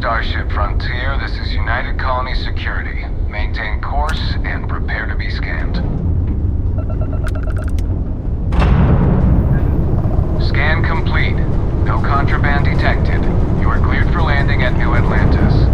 Starship Frontier, this is United Colony Security. Maintain course and prepare to be scanned. Scan complete. No contraband detected. You are cleared for landing at New Atlantis.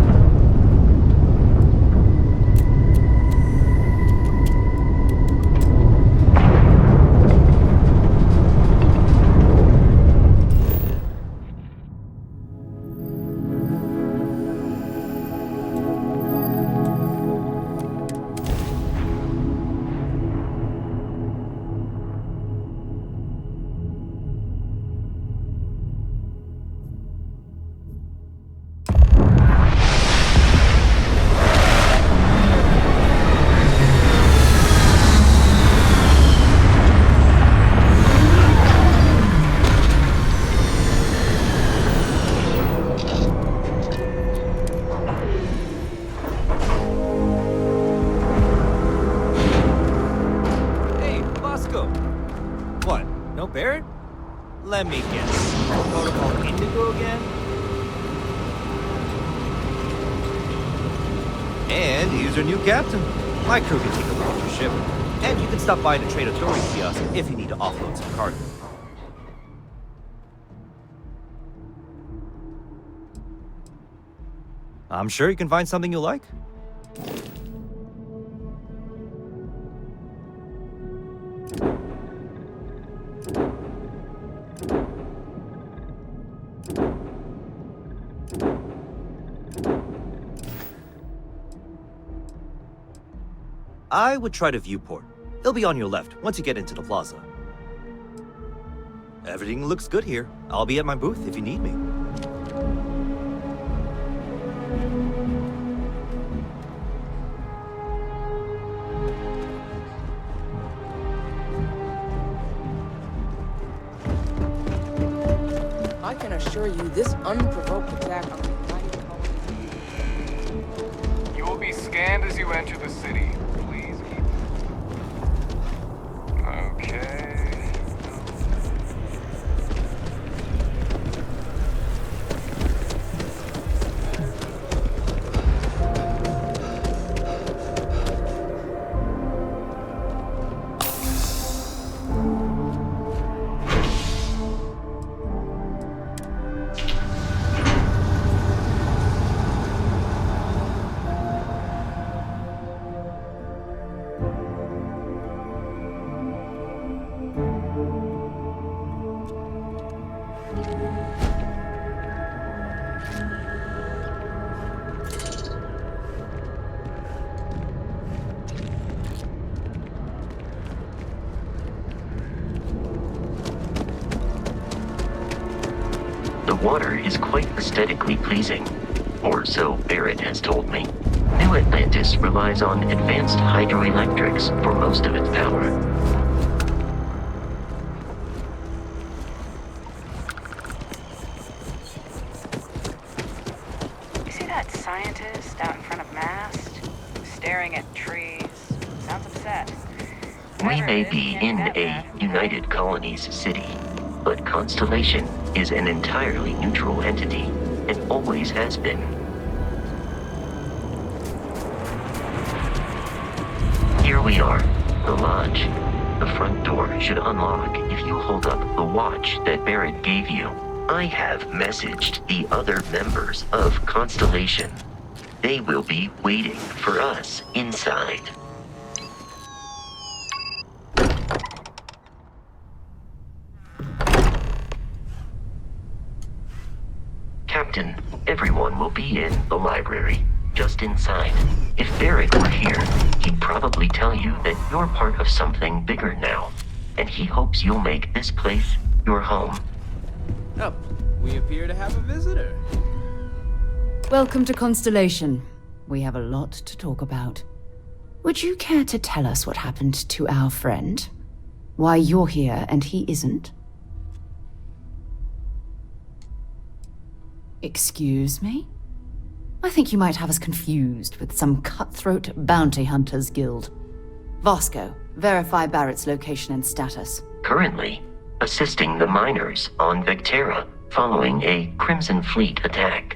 Let me guess. Protocol Indigo again? And here's our new captain. My crew can take a look at your ship. And you can stop by the Trade Authority kiosk if you need to offload some cargo. I'm sure you can find something you like. I would try the viewport. It'll be on your left once you get into the plaza. Everything looks good here. I'll be at my booth if you need me. I can assure you this unprovoked attack on the United Colony. You will be scanned as you enter the city. Please keep... Okay... The water is quite aesthetically pleasing, or so Barrett has told me. New Atlantis relies on advanced hydroelectrics for most of its power. You see that scientist out in front of Mast? Staring at trees. Sounds upset. We may be in a United Colonies city, but Constellation is an entirely neutral entity, and always has been. Here we are, the lodge. The front door should unlock if you hold up the watch that Barrett gave you. I have messaged the other members of Constellation. They will be waiting for us inside. Captain, everyone will be in the library, just inside. If Barrett were here, he'd probably tell you that you're part of something bigger now, and he hopes you'll make this place your home. Oh, we appear to have a visitor. Welcome to Constellation. We have a lot to talk about. Would you care to tell us what happened to our friend? Why you're here and he isn't? Excuse me? I think you might have us confused with some cutthroat bounty hunters guild. Vasco, verify Barrett's location and status. Currently, assisting the miners on Vectera following a Crimson Fleet attack.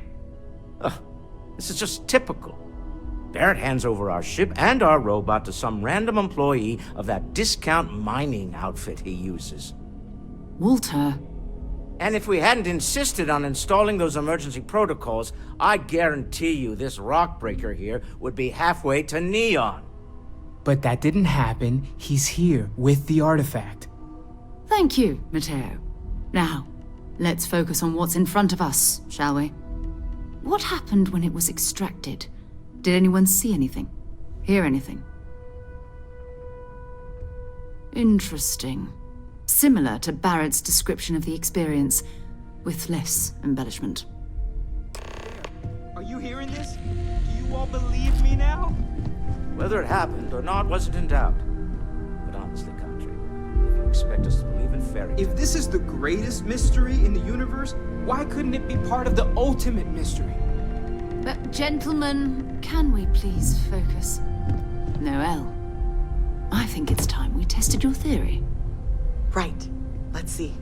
This is just typical. Barrett hands over our ship and our robot to some random employee of that discount mining outfit he uses. Walter. And if we hadn't insisted on installing those emergency protocols, I guarantee you this rock breaker here would be halfway to Neon. But that didn't happen. He's here with the artifact. Thank you, Matteo. Now, let's focus on what's in front of us, shall we? What happened when it was extracted? Did anyone see anything? Hear anything? Interesting. Similar to Barrett's description of the experience, with less embellishment. Are you hearing this? Do you all believe me now? Whether it happened or not wasn't in doubt. But honestly, Country, if you expect us to believe in fairy tales... If this is the greatest mystery in the universe, why couldn't it be part of the ultimate mystery? But gentlemen, can we please focus? Noelle, I think it's time we tested your theory. Right. Let's see.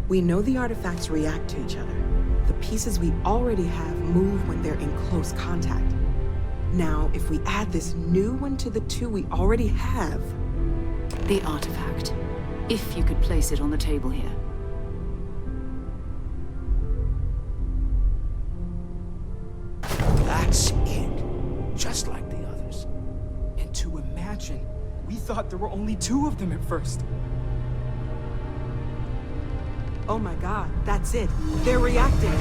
We know the artifacts react to each other. The pieces we already have move when they're in close contact. Now, if we add this new one to the two we already have... The artifact. If you could place it on the table here. That's it. Just like the others. And to imagine, we thought there were only 2 of them at first. Oh my god, that's it. They're reacting.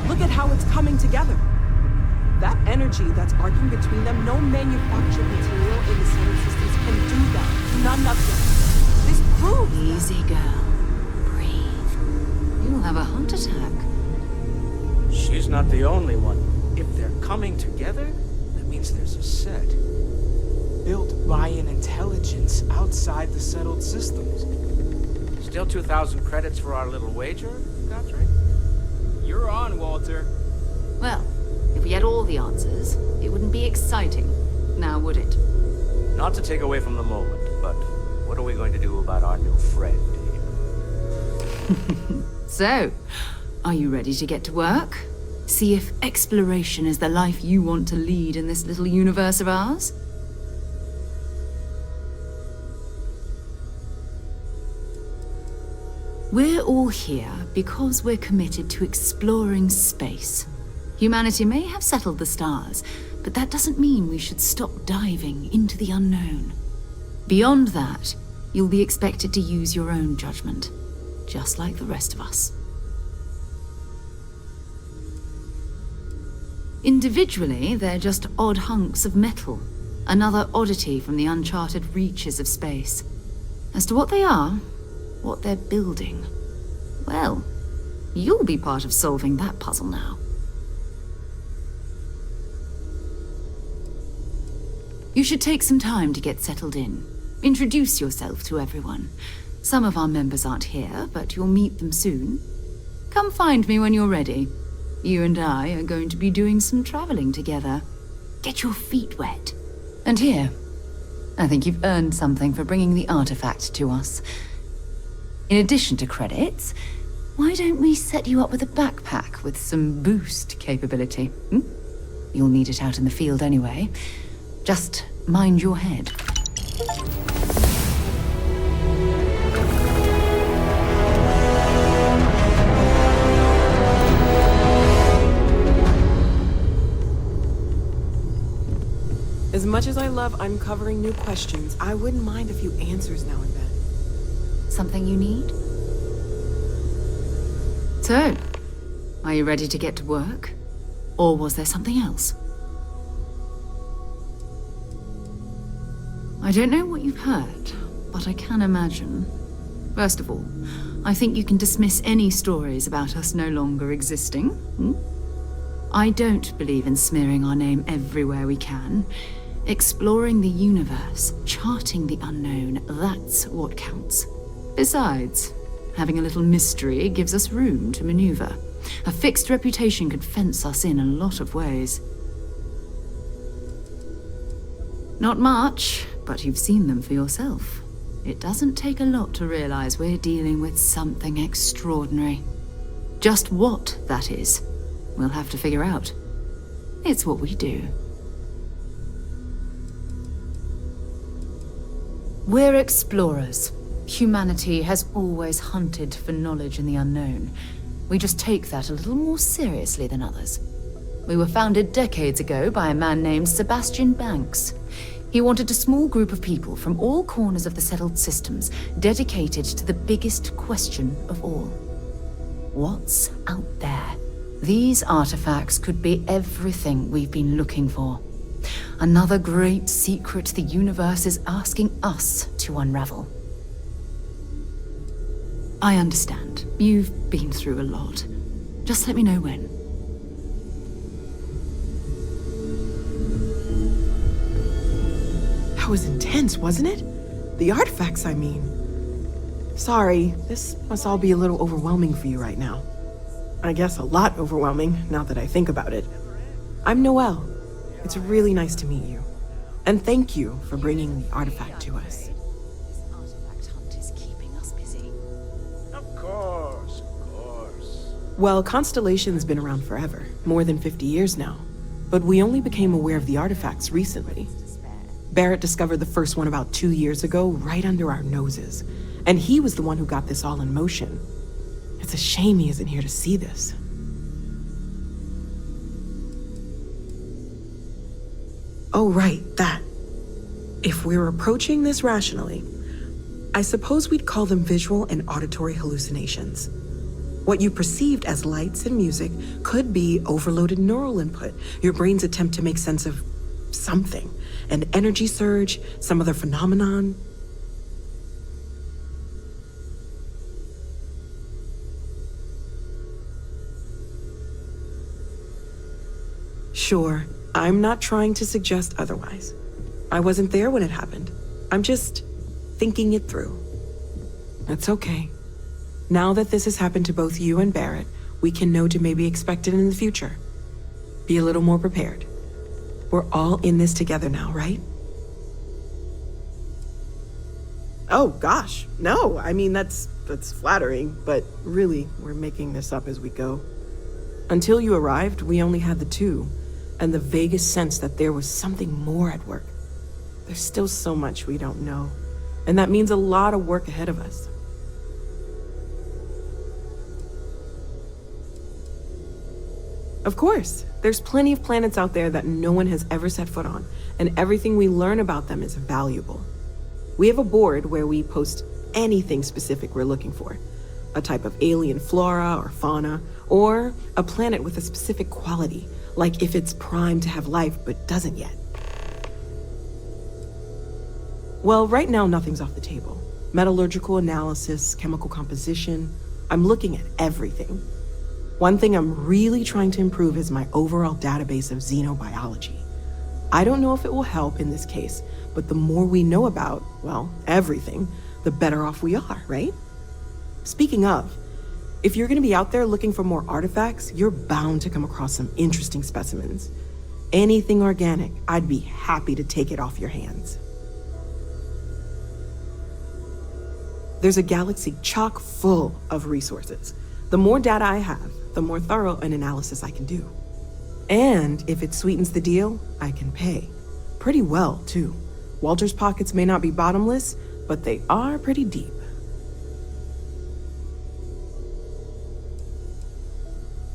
Look at how it's coming together. That energy that's arcing between them, no manufactured material in the solar systems can do that. None of them. This proves... Easy, girl. Breathe. You'll have a heart attack. She's not the only one. If they're coming together, that means there's a set. Built by an intelligence outside the settled systems. Still 2,000 credits for our little wager, Godfrey? You're on, Walter. Well, if we had all the answers, it wouldn't be exciting. Now, would it? Not to take away from the moment, but what are we going to do about our new friend here? So, are you ready to get to work? See if exploration is the life you want to lead in this little universe of ours? We're all here because we're committed to exploring space. Humanity may have settled the stars, but that doesn't mean we should stop diving into the unknown. Beyond that, you'll be expected to use your own judgment, just like the rest of us. Individually, they're just odd hunks of metal, another oddity from the uncharted reaches of space. As to what they are, what they're building, well, you'll be part of solving that puzzle now. You should take some time to get settled in. Introduce yourself to everyone. Some of our members aren't here, but you'll meet them soon. Come find me when you're ready. You and I are going to be doing some traveling together. Get your feet wet. And here, I think you've earned something for bringing the artifact to us. In addition to credits, why don't we set you up with a backpack with some boost capability? You'll need it out in the field anyway. Just mind your head. As much as I love uncovering new questions, I wouldn't mind a few answers now and then. Something you need? So, are you ready to get to work? Or was there something else? I don't know what you've heard, but I can imagine. First of all, I think you can dismiss any stories about us no longer existing. I don't believe in smearing our name everywhere we can. Exploring the universe, charting the unknown, that's what counts. Besides, having a little mystery gives us room to maneuver. A fixed reputation could fence us in a lot of ways. Not much, but you've seen them for yourself. It doesn't take a lot to realize we're dealing with something extraordinary. Just what that is, we'll have to figure out. It's what we do. We're explorers. Humanity has always hunted for knowledge in the unknown. We just take that a little more seriously than others. We were founded decades ago by a man named Sebastian Banks. He wanted a small group of people from all corners of the settled systems dedicated to the biggest question of all. What's out there? These artifacts could be everything we've been looking for. Another great secret the universe is asking us to unravel. I understand. You've been through a lot. Just let me know when. That was intense, wasn't it? The artifacts, I mean. Sorry, this must all be a little overwhelming for you right now. I guess a lot overwhelming, now that I think about it. I'm Noelle. It's really nice to meet you. And thank you for bringing the artifact to us. This artifact hunt is keeping us busy. Of course. Well, Constellation's been around forever, more than 50 years now. But we only became aware of the artifacts recently. Barrett discovered the first one about 2 years ago, right under our noses. And he was the one who got this all in motion. It's a shame he isn't here to see this. Oh, right, that. If we're approaching this rationally, I suppose we'd call them visual and auditory hallucinations. What you perceived as lights and music could be overloaded neural input, your brain's attempt to make sense of something, an energy surge, some other phenomenon. Sure, I'm not trying to suggest otherwise. I wasn't there when it happened. I'm just thinking it through. It's okay. Now that this has happened to both you and Barrett, we can know to maybe expect it in the future. Be a little more prepared. We're all in this together now, right? Oh, gosh, no. I mean, that's flattering, but really, we're making this up as we go. Until you arrived, we only had the two, and the vaguest sense that there was something more at work. There's still so much we don't know, and that means a lot of work ahead of us. Of course, there's plenty of planets out there that no one has ever set foot on, and everything we learn about them is valuable. We have a board where we post anything specific we're looking for. A type of alien flora or fauna, or a planet with a specific quality, like if it's primed to have life but doesn't yet. Well, right now nothing's off the table. Metallurgical analysis, chemical composition, I'm looking at everything. One thing I'm really trying to improve is my overall database of xenobiology. I don't know if it will help in this case, but the more we know about, well, everything, the better off we are, right? Speaking of, if you're gonna be out there looking for more artifacts, you're bound to come across some interesting specimens. Anything organic, I'd be happy to take it off your hands. There's a galaxy chock full of resources. The more data I have, the more thorough an analysis I can do. And if it sweetens the deal, I can pay. Pretty well, too. Walter's pockets may not be bottomless, but they are pretty deep.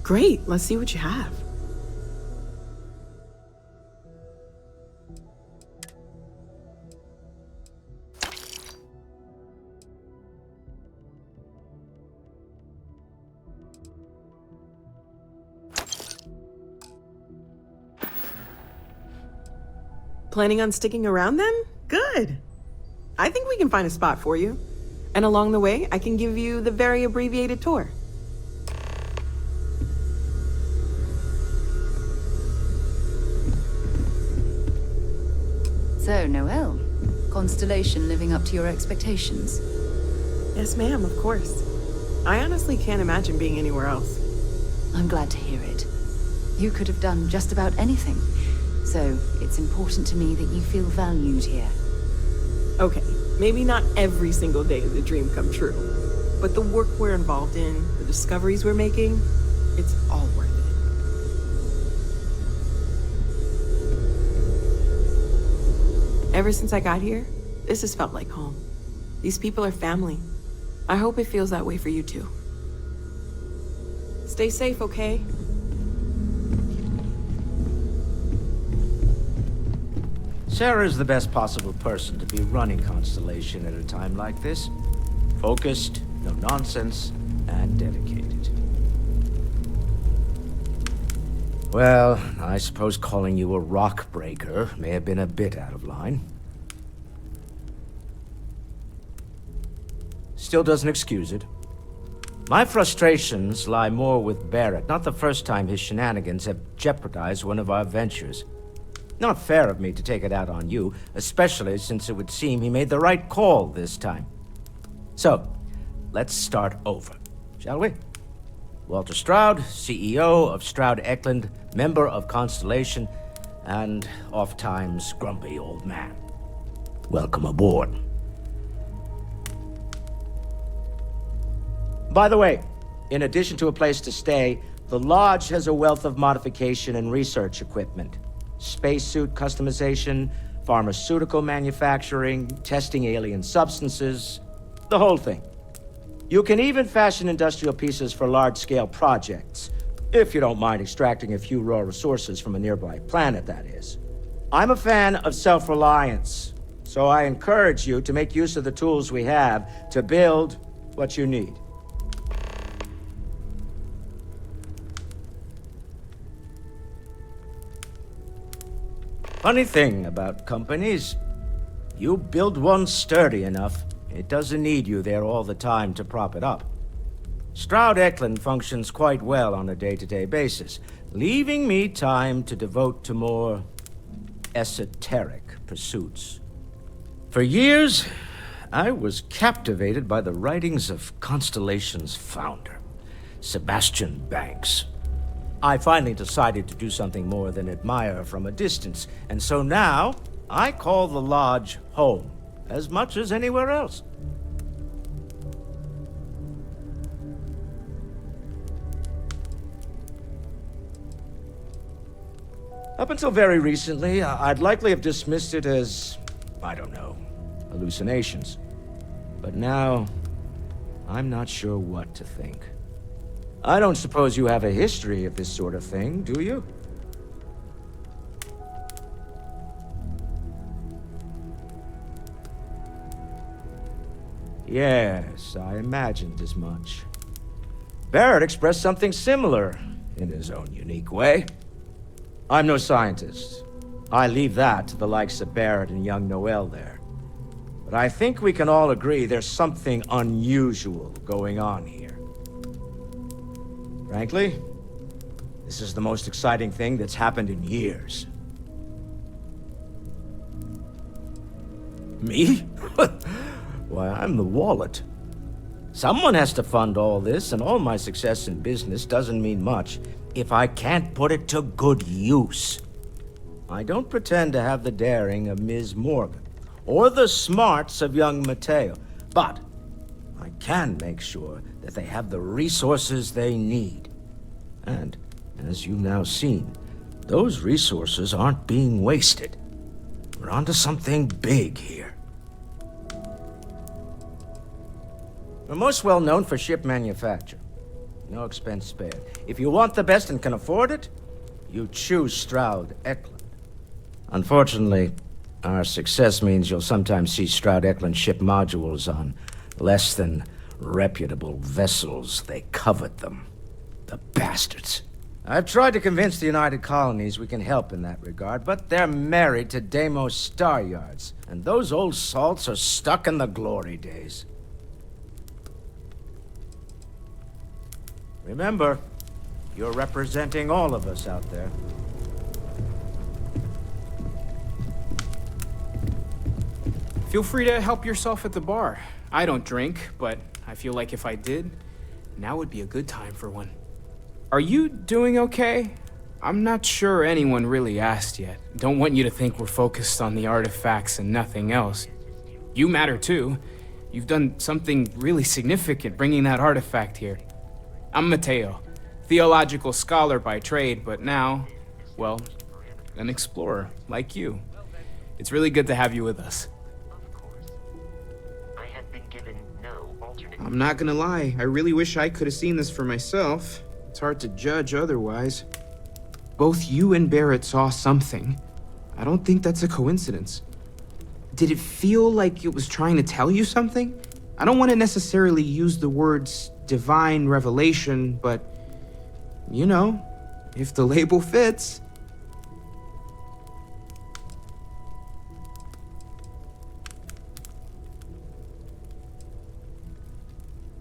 Great, let's see what you have. Planning on sticking around then? Good. I think we can find a spot for you. And along the way, I can give you the very abbreviated tour. So, Noelle, Constellation living up to your expectations? Yes, ma'am, of course. I honestly can't imagine being anywhere else. I'm glad to hear it. You could have done just about anything. So, it's important to me that you feel valued here. Okay, maybe not every single day is a dream come true. But the work we're involved in, the discoveries we're making, it's all worth Ever since I got here, this has felt like home. These people are family. I hope it feels that way for you too. Stay safe, okay? Sarah's the best possible person to be running Constellation at a time like this. Focused, no nonsense, and dedicated. Well, I suppose calling you a rock breaker may have been a bit out of line. Still doesn't excuse it. My frustrations lie more with Barrett. Not the first time his shenanigans have jeopardized one of our ventures. Not fair of me to take it out on you, especially since it would seem he made the right call this time. So, let's start over, shall we? Walter Stroud, CEO of Stroud Eklund, member of Constellation, and oft-times grumpy old man. Welcome aboard. By the way, in addition to a place to stay, the Lodge has a wealth of modification and research equipment. Spacesuit customization, pharmaceutical manufacturing, testing alien substances, the whole thing. You can even fashion industrial pieces for large-scale projects, if you don't mind extracting a few raw resources from a nearby planet, that is. I'm a fan of self-reliance, so I encourage you to make use of the tools we have to build what you need. Funny thing about companies, you build one sturdy enough, it doesn't need you there all the time to prop it up. Stroud Eklund functions quite well on a day-to-day basis, leaving me time to devote to more esoteric pursuits. For years, I was captivated by the writings of Constellation's founder, Sebastian Banks. I finally decided to do something more than admire from a distance, and so now I call the Lodge home, as much as anywhere else. Up until very recently, I'd likely have dismissed it as, I don't know, hallucinations. But now, I'm not sure what to think. I don't suppose you have a history of this sort of thing, do you? Yes, I imagined as much. Barrett expressed something similar, in his own unique way. I'm no scientist. I leave that to the likes of Barrett and young Noel there. But I think we can all agree there's something unusual going on here. Frankly, this is the most exciting thing that's happened in years. Me? Why, I'm the wallet. Someone has to fund all this, and all my success in business doesn't mean much if I can't put it to good use. I don't pretend to have the daring of Ms. Morgan, or the smarts of young Mateo, but I can make sure that they have the resources they need. And, as you've now seen, those resources aren't being wasted. We're onto something big here. We're most well known for ship manufacture. No expense spared. If you want the best and can afford it, you choose Stroud Eklund. Unfortunately, our success means you'll sometimes see Stroud Eklund ship modules on less than reputable vessels. They covet them. The bastards. I've tried to convince the United Colonies we can help in that regard, but they're married to Deimos Star Yards, and those old salts are stuck in the glory days. Remember, you're representing all of us out there. Feel free to help yourself at the bar. I don't drink, but I feel like if I did, now would be a good time for one. Are you doing okay? I'm not sure anyone really asked yet. Don't want you to think we're focused on the artifacts and nothing else. You matter too. You've done something really significant bringing that artifact here. I'm Mateo, theological scholar by trade, but now, well, an explorer like you. It's really good to have you with us. Of course. I have been given no alternate. I'm not gonna lie, I really wish I could have seen this for myself. It's hard to judge otherwise. Both you and Barrett saw something. I don't think that's a coincidence. Did it feel like it was trying to tell you something? I don't want to necessarily use the words divine revelation, but, you know, if the label fits.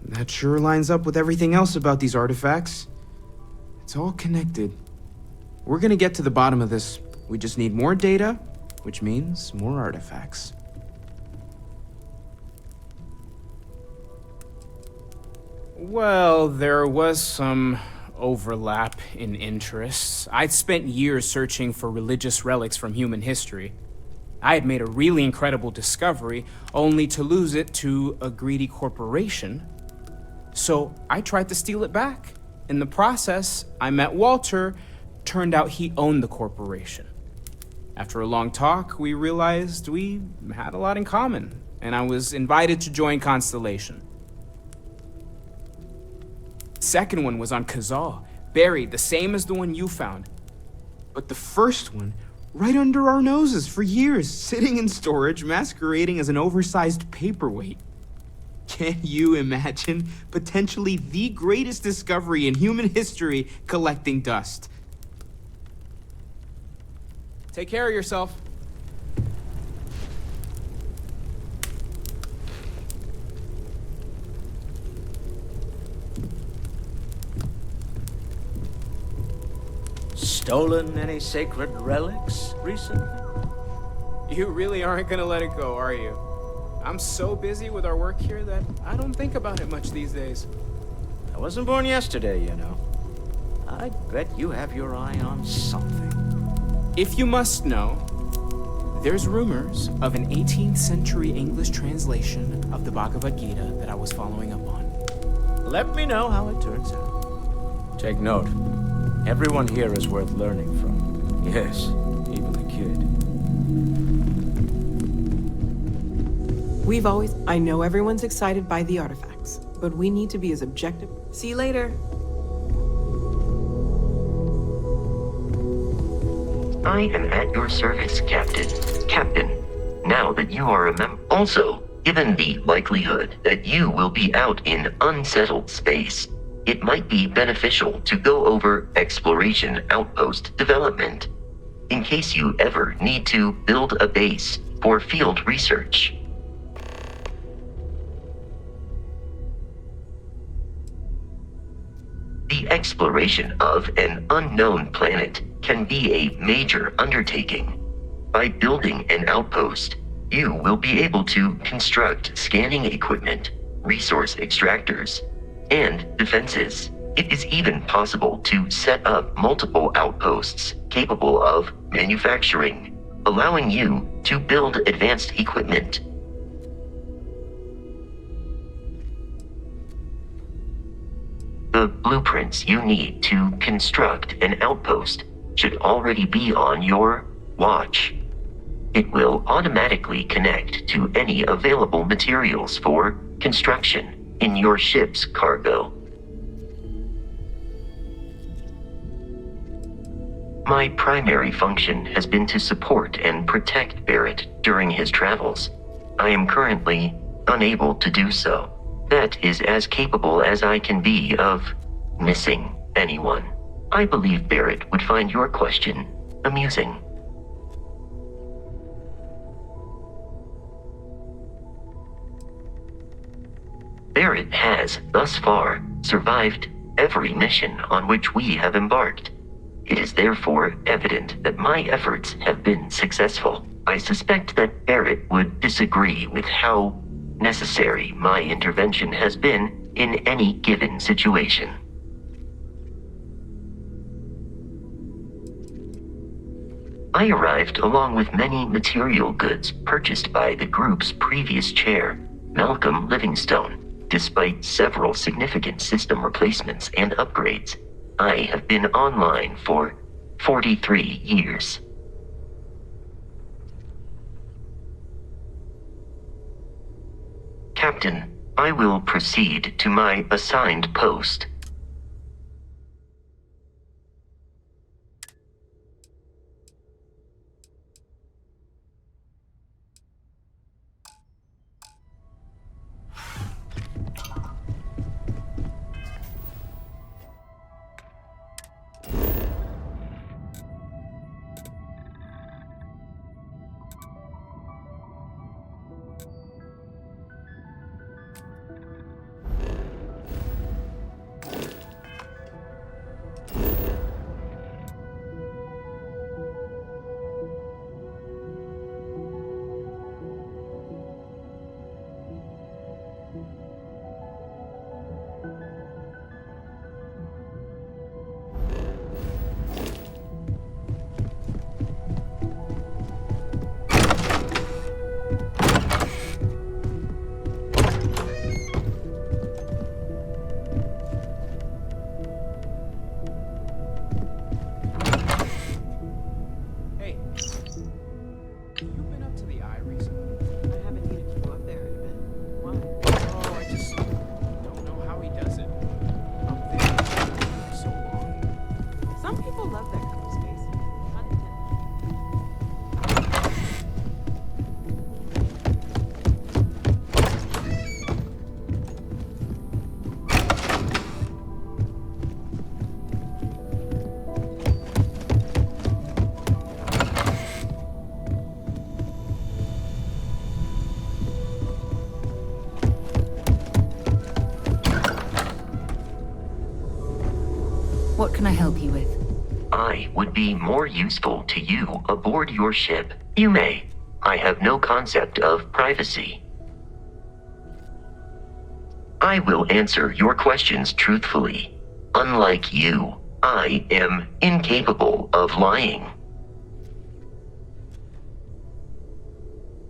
That sure lines up with everything else about these artifacts. It's all connected. We're gonna get to the bottom of this. We just need more data, which means more artifacts. Well, there was some overlap in interests. I'd spent years searching for religious relics from human history. I had made a really incredible discovery, only to lose it to a greedy corporation. So I tried to steal it back. In the process, I met Walter. Turned out he owned the corporation. After a long talk, we realized we had a lot in common, and I was invited to join Constellation. Second one was on Kazal, buried the same as the one you found. But the first one, right under our noses for years, sitting in storage, masquerading as an oversized paperweight. Can you imagine potentially the greatest discovery in human history collecting dust? Take care of yourself. Stolen any sacred relics recently? You really aren't gonna let it go, are you? I'm so busy with our work here that I don't think about it much these days. I wasn't born yesterday, you know. I bet you have your eye on something. If you must know, there's rumors of an 18th century English translation of the Bhagavad Gita that I was following up on. Let me know how it turns out. Take note. Everyone here is worth learning from. Yes, even the kid. I know everyone's excited by the artifacts, but we need to be as objective. See you later. I am at your service, Captain. Captain, now that you are a member. Also, given the likelihood that you will be out in unsettled space, it might be beneficial to go over exploration outpost development, in case you ever need to build a base for field research. The exploration of an unknown planet can be a major undertaking. By building an outpost, you will be able to construct scanning equipment, resource extractors, and defenses. It is even possible to set up multiple outposts capable of manufacturing, allowing you to build advanced equipment. The blueprints you need to construct an outpost should already be on your watch. It will automatically connect to any available materials for construction in your ship's cargo. My primary function has been to support and protect Barrett during his travels. I am currently unable to do so. That is as capable as I can be of missing anyone. I believe Barrett would find your question amusing. Barrett has, thus far, survived every mission on which we have embarked. It is therefore evident that my efforts have been successful. I suspect that Barrett would disagree with how necessary my intervention has been in any given situation. I arrived along with many material goods purchased by the group's previous chair, Malcolm Livingstone. Despite several significant system replacements and upgrades, I have been online for 43 years. Captain. I will proceed to my assigned post. What can I help you with? I would be more useful to you aboard your ship. You may. I have no concept of privacy. I will answer your questions truthfully. Unlike you, I am incapable of lying.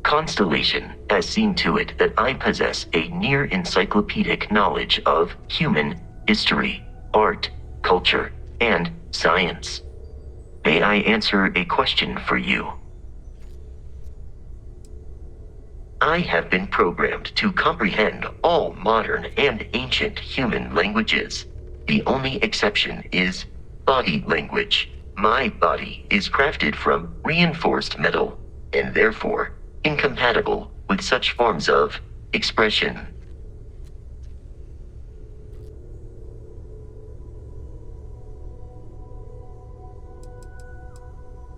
Constellation has seen to it that I possess a near encyclopedic knowledge of human history, art, culture, and science. May I answer a question for you? I have been programmed to comprehend all modern and ancient human languages. The only exception is body language. My body is crafted from reinforced metal, and therefore incompatible with such forms of expression.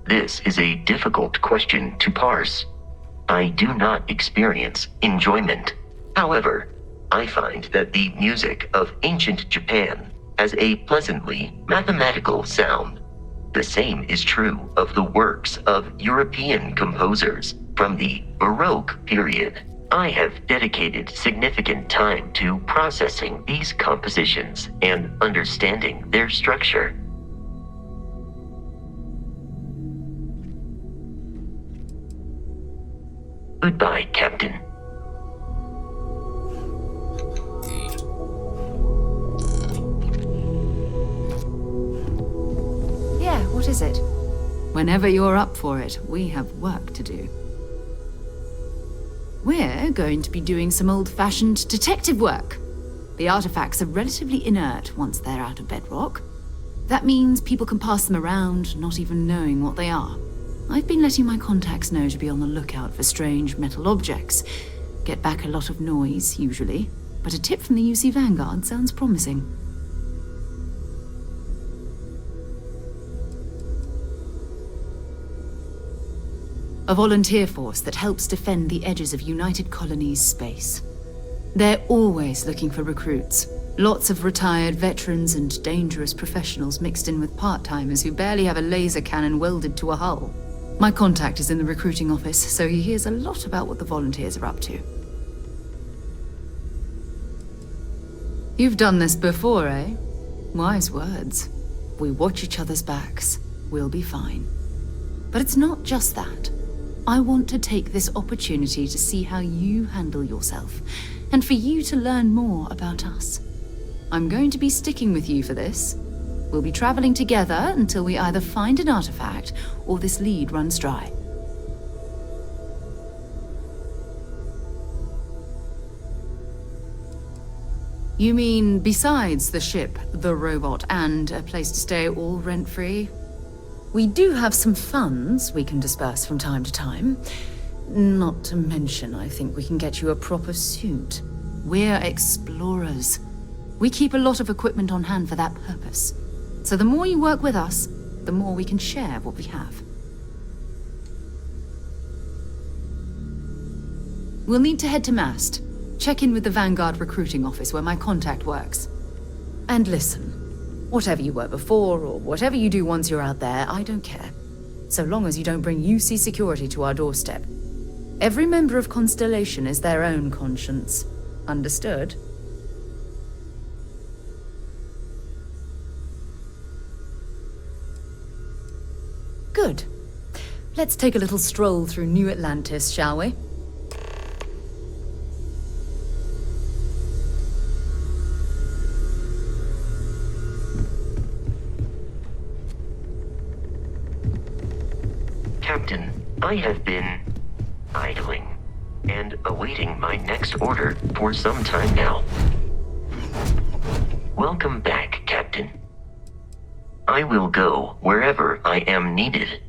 This is a difficult question to parse. I do not experience enjoyment. However, I find that the music of ancient Japan has a pleasantly mathematical sound. The same is true of the works of European composers from the Baroque period. I have dedicated significant time to processing these compositions and understanding their structure. Goodbye, Captain. Yeah, what is it? Whenever you're up for it, we have work to do. We're going to be doing some old-fashioned detective work. The artifacts are relatively inert once they're out of bedrock. That means people can pass them around, not even knowing what they are. I've been letting my contacts know to be on the lookout for strange metal objects. Get back a lot of noise, usually, but a tip from the UC Vanguard sounds promising. A volunteer force that helps defend the edges of United Colonies space. They're always looking for recruits. Lots of retired veterans and dangerous professionals mixed in with part-timers who barely have a laser cannon welded to a hull. My contact is in the recruiting office, so he hears a lot about what the volunteers are up to. You've done this before, eh? Wise words. If we watch each other's backs, we'll be fine. But it's not just that. I want to take this opportunity to see how you handle yourself, and for you to learn more about us. I'm going to be sticking with you for this. We'll be traveling together until we either find an artifact or this lead runs dry. You mean besides the ship, the robot, and a place to stay all rent-free? We do have some funds we can disperse from time to time. Not to mention, I think we can get you a proper suit. We're explorers. We keep a lot of equipment on hand for that purpose. So the more you work with us, the more we can share what we have. We'll need to head to Mast. Check in with the Vanguard recruiting office where my contact works. And listen, whatever you were before, or whatever you do once you're out there, I don't care. So long as you don't bring UC security to our doorstep. Every member of Constellation is their own conscience. Understood? Good. Let's take a little stroll through New Atlantis, shall we? Captain, I have been idling and awaiting my next order for some time now. Welcome back, Captain. I will go wherever I am needed.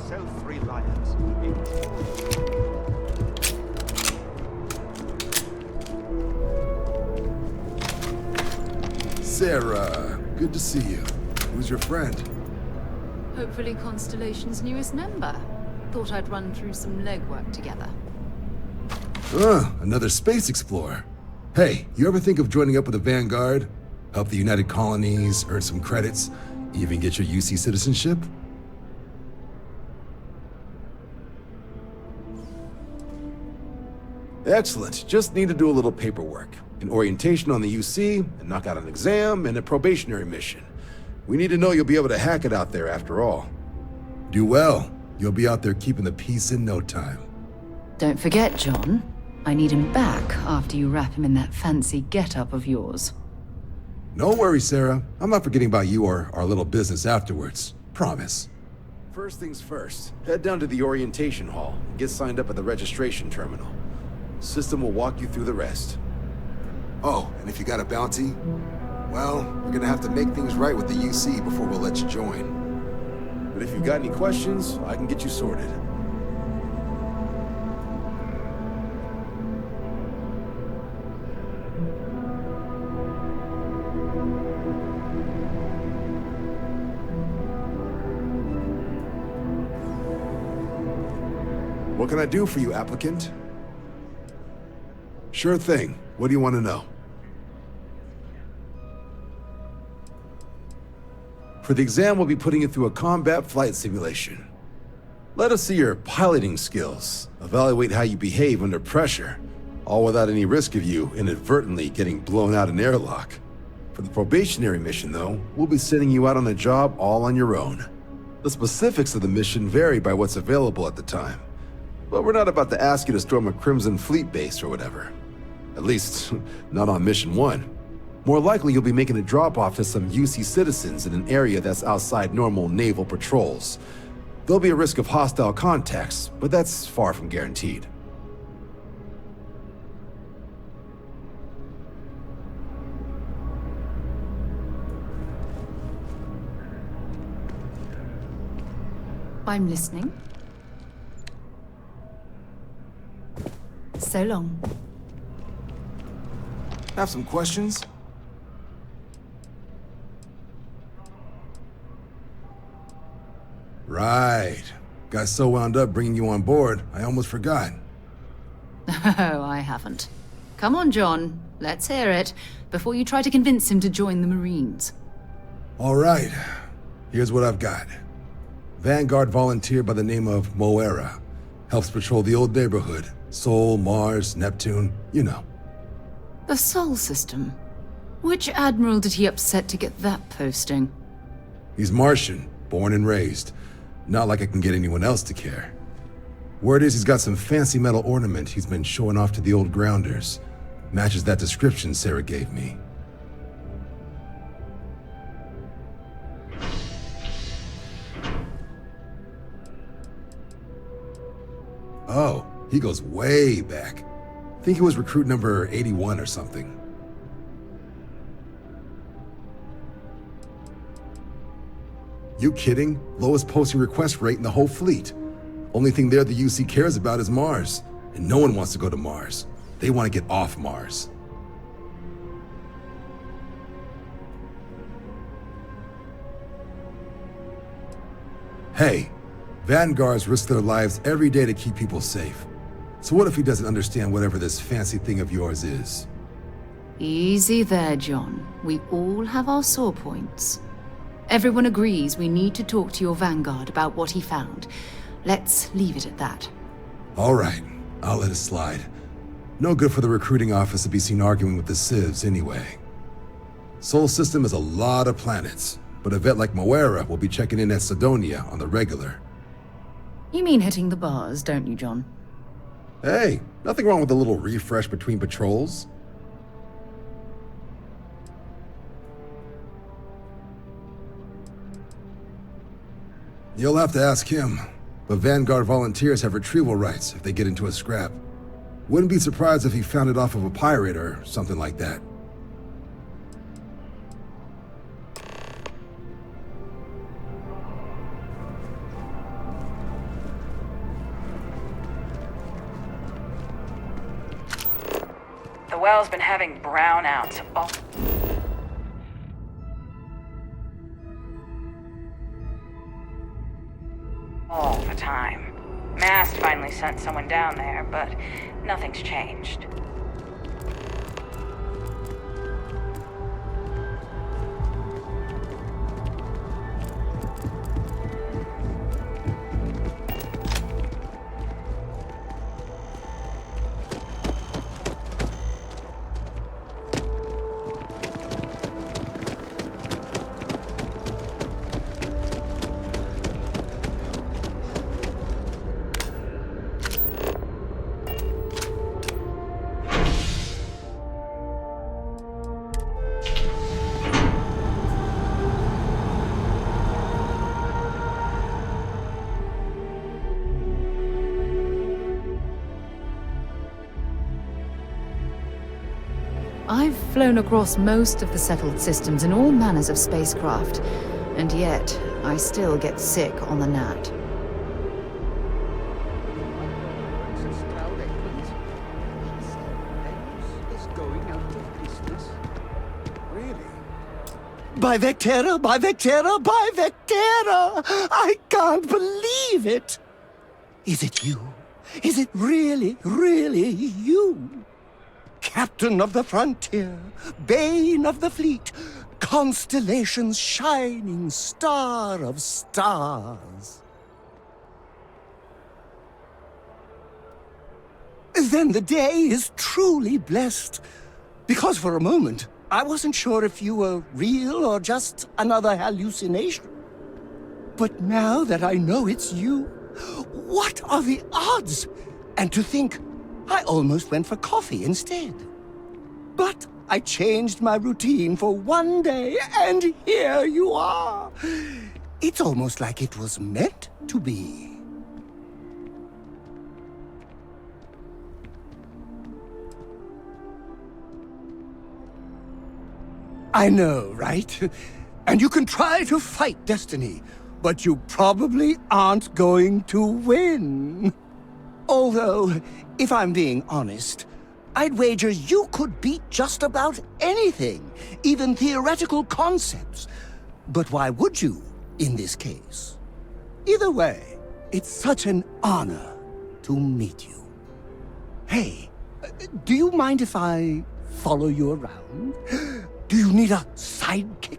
Self-reliance. Sarah, good to see you. Who's your friend? Hopefully Constellation's newest member. Thought I'd run through some legwork together. Another space explorer. Hey, you ever think of joining up with the Vanguard? Help the United Colonies, earn some credits, even get your UC citizenship? Excellent. Just need to do a little paperwork. An orientation on the UC, and knock out an exam, and a probationary mission. We need to know you'll be able to hack it out there after all. Do well. You'll be out there keeping the peace in no time. Don't forget, John. I need him back after you wrap him in that fancy get-up of yours. No worries, Sarah. I'm not forgetting about you or our little business afterwards. Promise. First things first, head down to the orientation hall and get signed up at the registration terminal. System will walk you through the rest. Oh, and if you got a bounty, well, we're gonna have to make things right with the UC before we'll let you join. But if you've got any questions, I can get you sorted. What can I do for you, applicant? Sure thing. What do you want to know? For the exam, we'll be putting you through a combat flight simulation. Let us see your piloting skills, evaluate how you behave under pressure, all without any risk of you inadvertently getting blown out an airlock. For the probationary mission, though, we'll be sending you out on a job all on your own. The specifics of the mission vary by what's available at the time, but we're not about to ask you to storm a Crimson Fleet base or whatever. At least, not on Mission 1. More likely you'll be making a drop-off to some UC citizens in an area that's outside normal naval patrols. There'll be a risk of hostile contacts, but that's far from guaranteed. I'm listening. So long. Have some questions? Right. Got so wound up bringing you on board, I almost forgot. Oh, I haven't. Come on, John. Let's hear it, before you try to convince him to join the Marines. All right. Here's what I've got. Vanguard volunteer by the name of Moira. Helps patrol the old neighborhood. Sol, Mars, Neptune, you know. The Sol system? Which admiral did he upset to get that posting? He's Martian, born and raised. Not like I can get anyone else to care. Word is he's got some fancy metal ornament he's been showing off to the old grounders. Matches that description Sarah gave me. Oh, he goes way back. Think he was recruit number 81 or something. You kidding? Lowest posting request rate in the whole fleet. Only thing there the UC cares about is Mars. And no one wants to go to Mars. They want to get off Mars. Hey, Vanguards risk their lives every day to keep people safe. So what if he doesn't understand whatever this fancy thing of yours is? Easy there, John. We all have our sore points. Everyone agrees we need to talk to your Vanguard about what he found. Let's leave it at that. All right, I'll let it slide. No good for the recruiting office to be seen arguing with the civs anyway. Sol system has a lot of planets, but a vet like Moira will be checking in at Sidonia on the regular. You mean hitting the bars, don't you, John? Hey, nothing wrong with a little refresh between patrols. You'll have to ask him, but Vanguard volunteers have retrieval rights if they get into a scrap. Wouldn't be surprised if he found it off of a pirate or something like that. The well's been having brownouts all the time. Mast finally sent someone down there, but nothing's changed. I've flown across most of the settled systems in all manners of spacecraft, and yet I still get sick on the gnat. By Vectera, by Vectera, by Vectera! I can't believe it! Is it you? Is it really, really you? Captain of the frontier, bane of the fleet, constellation's shining star of stars. Then the day is truly blessed, because for a moment, I wasn't sure if you were real or just another hallucination. But now that I know it's you, what are the odds? And to think, I almost went for coffee instead. But I changed my routine for one day, and here you are. It's almost like it was meant to be. I know, right? And you can try to fight destiny, but you probably aren't going to win. Although, if I'm being honest, I'd wager you could beat just about anything, even theoretical concepts. But why would you, in this case? Either way, it's such an honor to meet you. Hey, do you mind if I follow you around? Do you need a sidekick?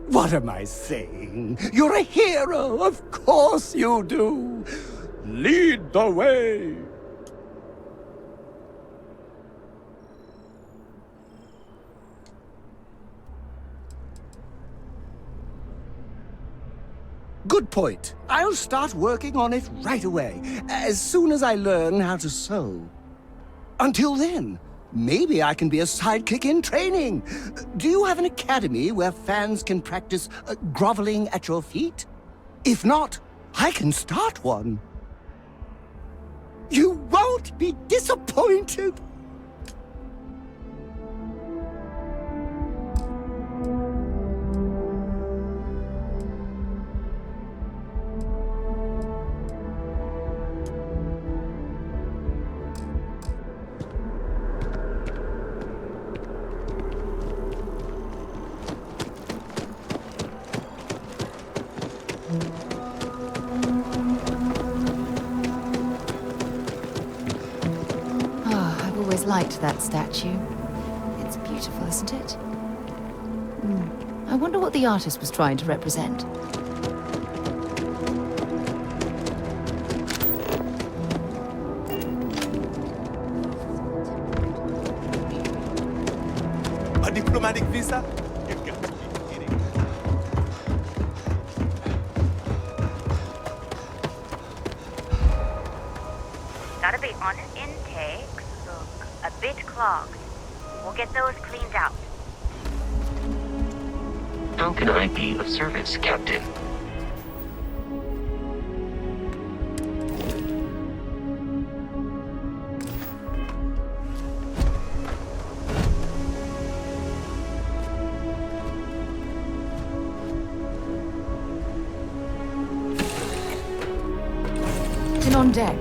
What am I saying? You're a hero, of course you do. Lead the way. Good point. I'll start working on it right away, as soon as I learn how to sew. Until then, maybe I can be a sidekick in training. Do you have an academy where fans can practice groveling at your feet? If not, I can start one. You won't be disappointed. Liked that statue. It's beautiful, isn't it? I wonder what the artist was trying to represent. A diplomatic visa? You've got to be kidding. Gotta be on intake. A bit clogged. We'll get those cleaned out. How can I be of service, Captain? Get on deck.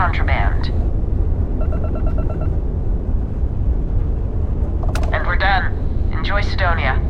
contraband. And we're done. Enjoy Sidonia.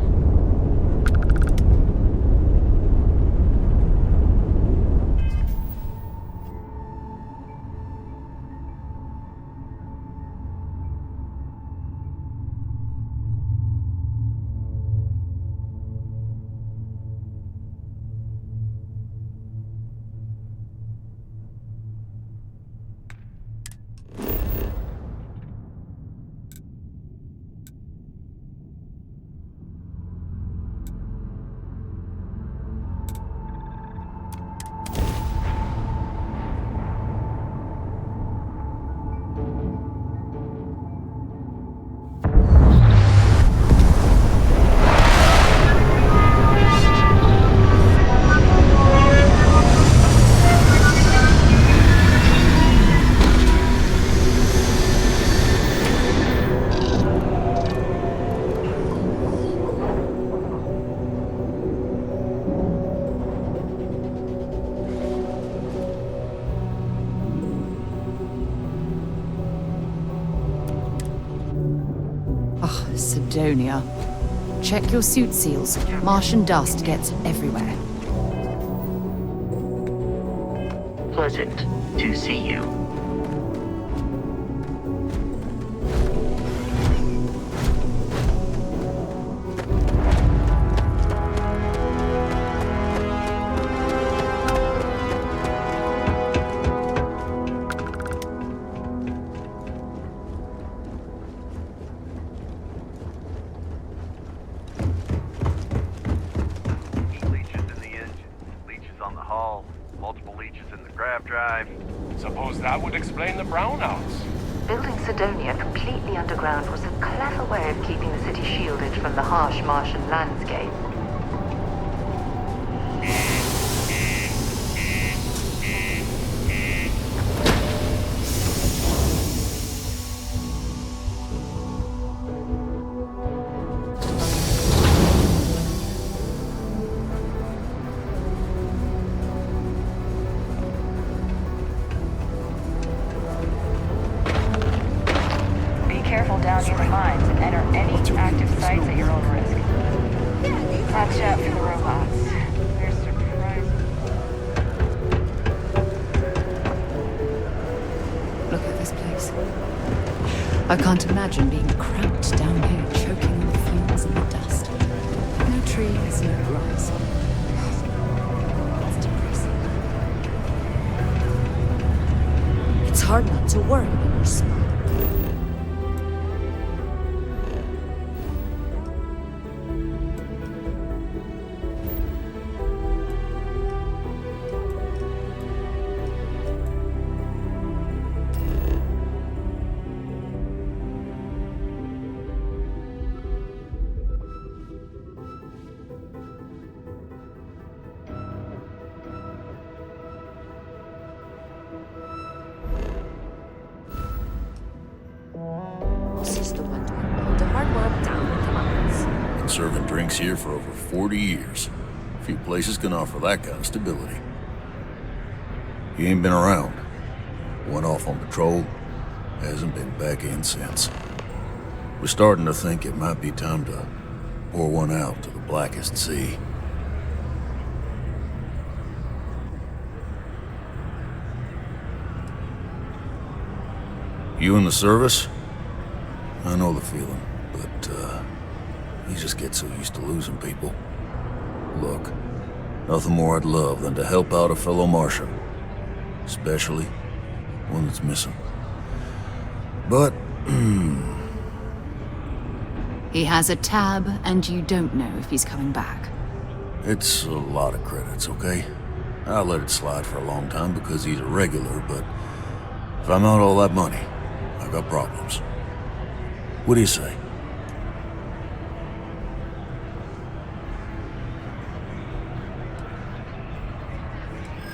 Sidonia. Check your suit seals. Martian dust gets everywhere. Pleasant to see you. Suppose that would explain the brownouts. Building Sidonia completely underground was a clever way of keeping the city shielded from the harsh Martian landscape. Down near the mines and enter any active sites at your own risk. Watch out for the robots. They're surprising. Look at this place. I can't imagine being cramped down here, choking on the fumes and the dust. No trees, no grass. It's depressing. It's hard not to worry when you're small. Been serving drinks here for over 40 years. Few places can offer that kind of stability. He ain't been around. Went off on patrol. Hasn't been back in since. We're starting to think it might be time to pour one out to the blackest sea. You in the service? I know the feeling, but, you just get so used to losing people. Look, nothing more I'd love than to help out a fellow Martian. Especially one that's missing. But, He has a tab, and you don't know if he's coming back. it's a lot of credits, okay? I let it slide for a long time because he's a regular, but if I'm out all that money, I got problems. What do you say?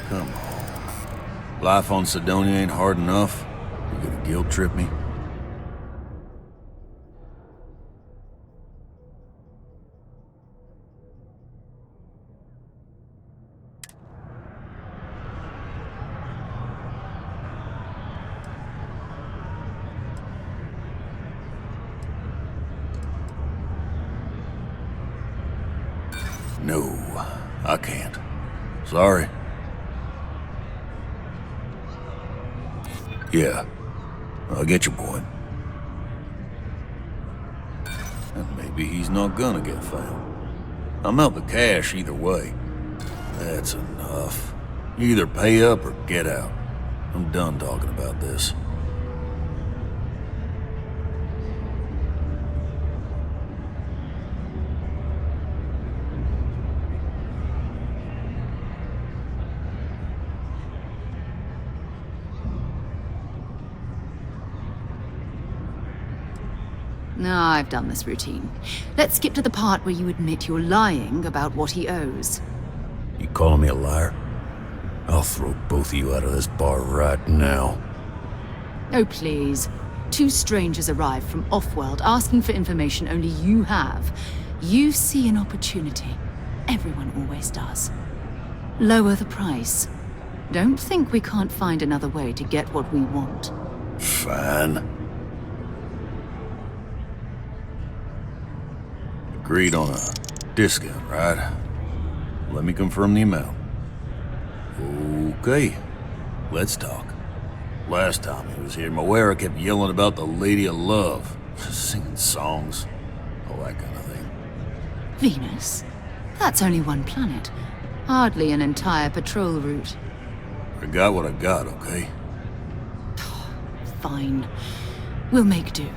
Come on. Life on Sidonia ain't hard enough. You gonna guilt trip me? No, I can't. Sorry. Yeah, I get your point. And maybe he's not gonna get found. I'm out the cash either way. That's enough. You either pay up or get out. I'm done talking about this. No, I've done this routine. Let's skip to the part where you admit you're lying about what he owes. You calling me a liar? I'll throw both of you out of this bar right now. Oh, please. Two strangers arrive from off-world asking for information only you have. You see an opportunity. Everyone always does. Lower the price. Don't think we can't find another way to get what we want. Fine. Agreed on a discount, right? Let me confirm the amount. Okay, let's talk. Last time he was here, Moera kept yelling about the Lady of Love, singing songs, all that kind of thing. Venus? That's only one planet. Hardly an entire patrol route. I got what I got, okay? Fine. We'll make do.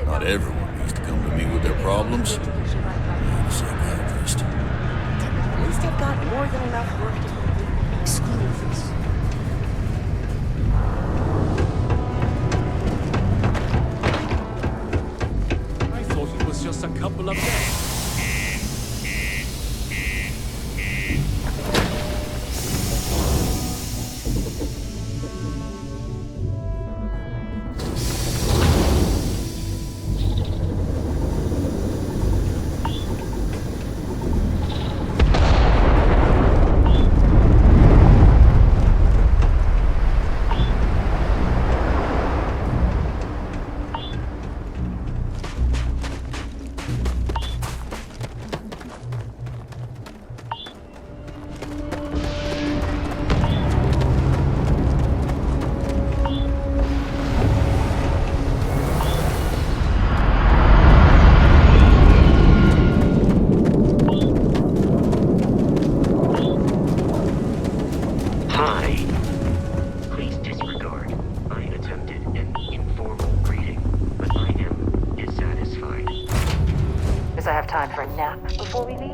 Not everyone needs to come to me with their problems. I'm a psychiatrist. At least I've got more than enough work to exclude this. I thought it was just a couple of days. Time for a nap before we leave?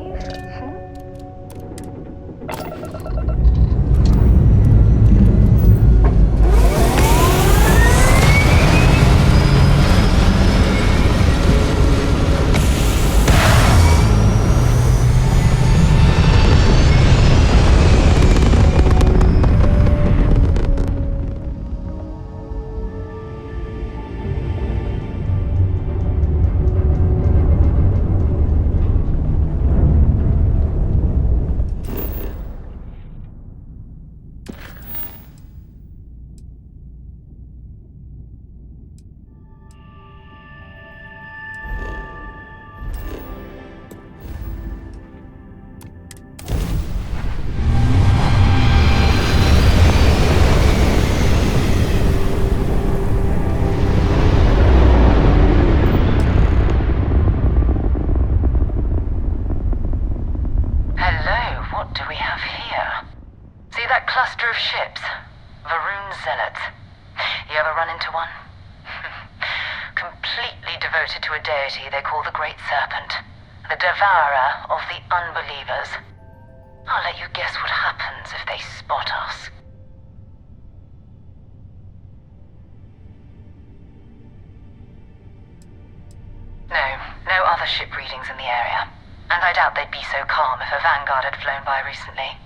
To a deity they call the Great Serpent, the devourer of the unbelievers. I'll let you guess what happens if they spot us. No other ship readings in the area, and I doubt they'd be so calm if a vanguard had flown by recently.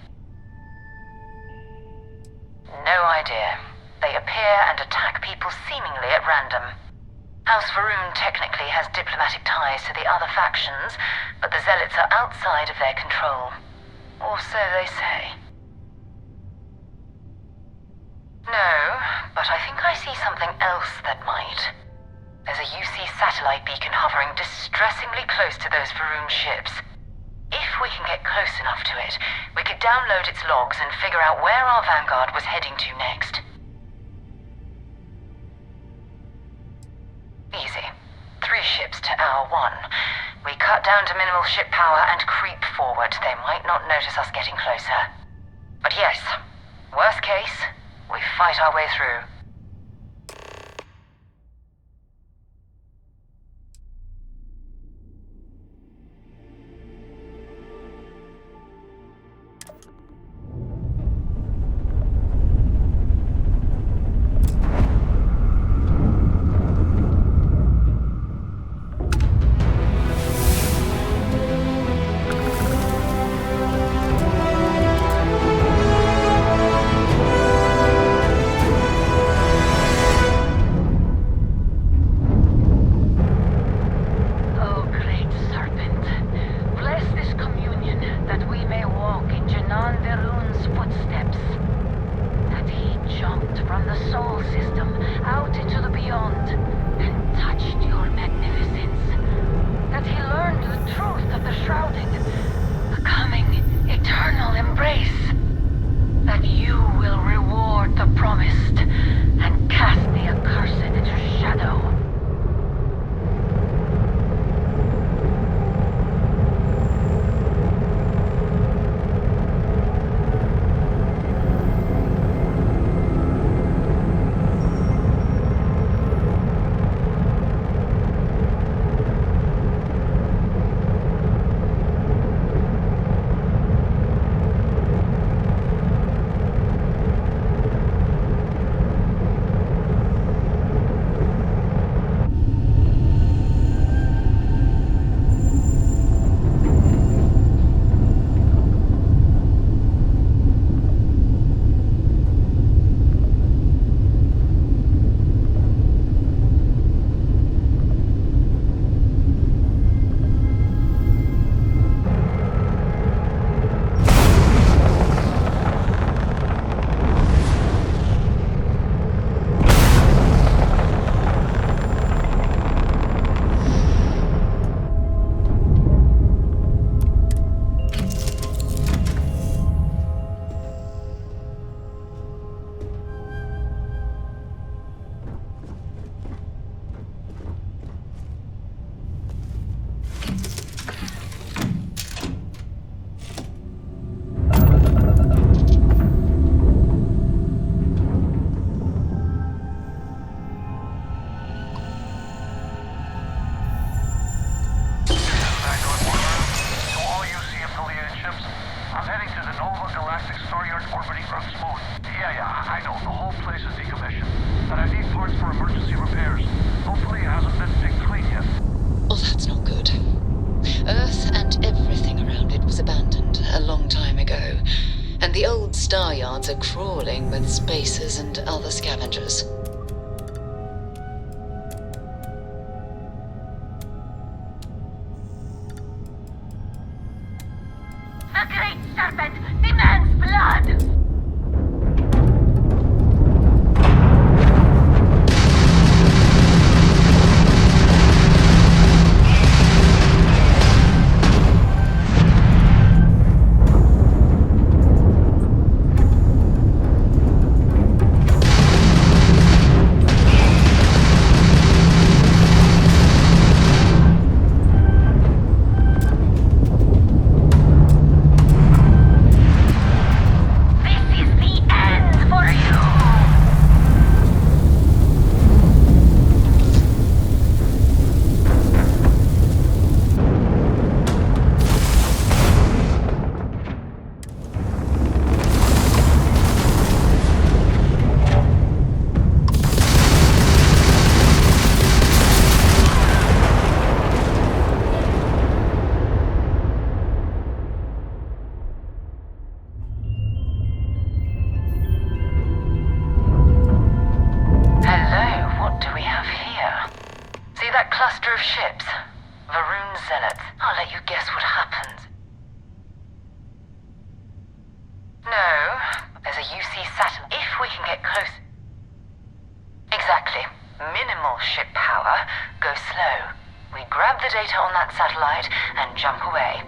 No idea. They appear and attack people seemingly at random. House Varun technically has diplomatic ties to the other factions, but the Zealots are outside of their control. Or so they say. No, but I think I see something else that might. There's a UC satellite beacon hovering distressingly close to those Varun ships. If we can get close enough to it, we could download its logs and figure out where our Vanguard was heading to next. Easy. 3 ships to our 1. We cut down to minimal ship power and creep forward. They might not notice us getting closer. But yes, worst case, we fight our way through. Star yards are crawling with spacers and other scavengers. The Great Serpent demands blood! Cluster of ships. Varun zealots. I'll let you guess what happened. No, there's a UC satellite. If we can get close... Exactly. Minimal ship power. Go slow. We grab the data on that satellite and jump away.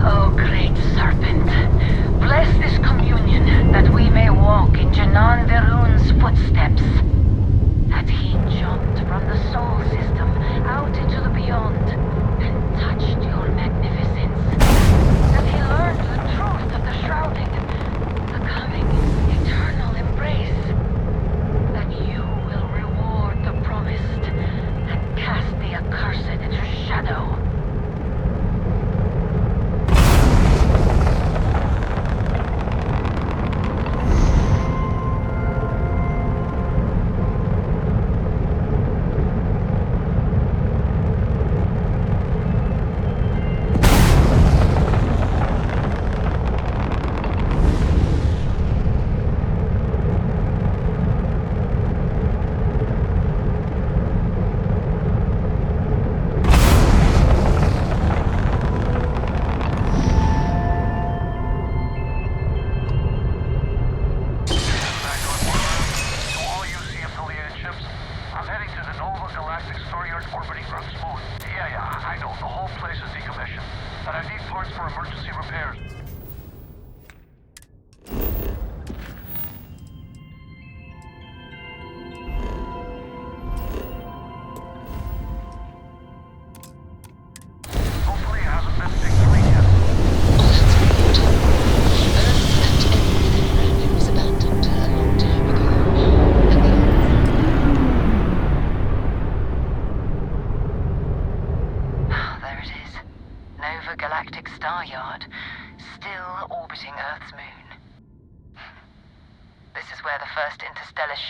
Oh, great serpent. Bless this communion that we may walk in Janan Verun's footsteps. That he jumped from the soul system out into the beyond and touched your magnificence. That he learned the truth of the shrouding, the coming eternal embrace. That you will reward the promised and cast the accursed into shadow.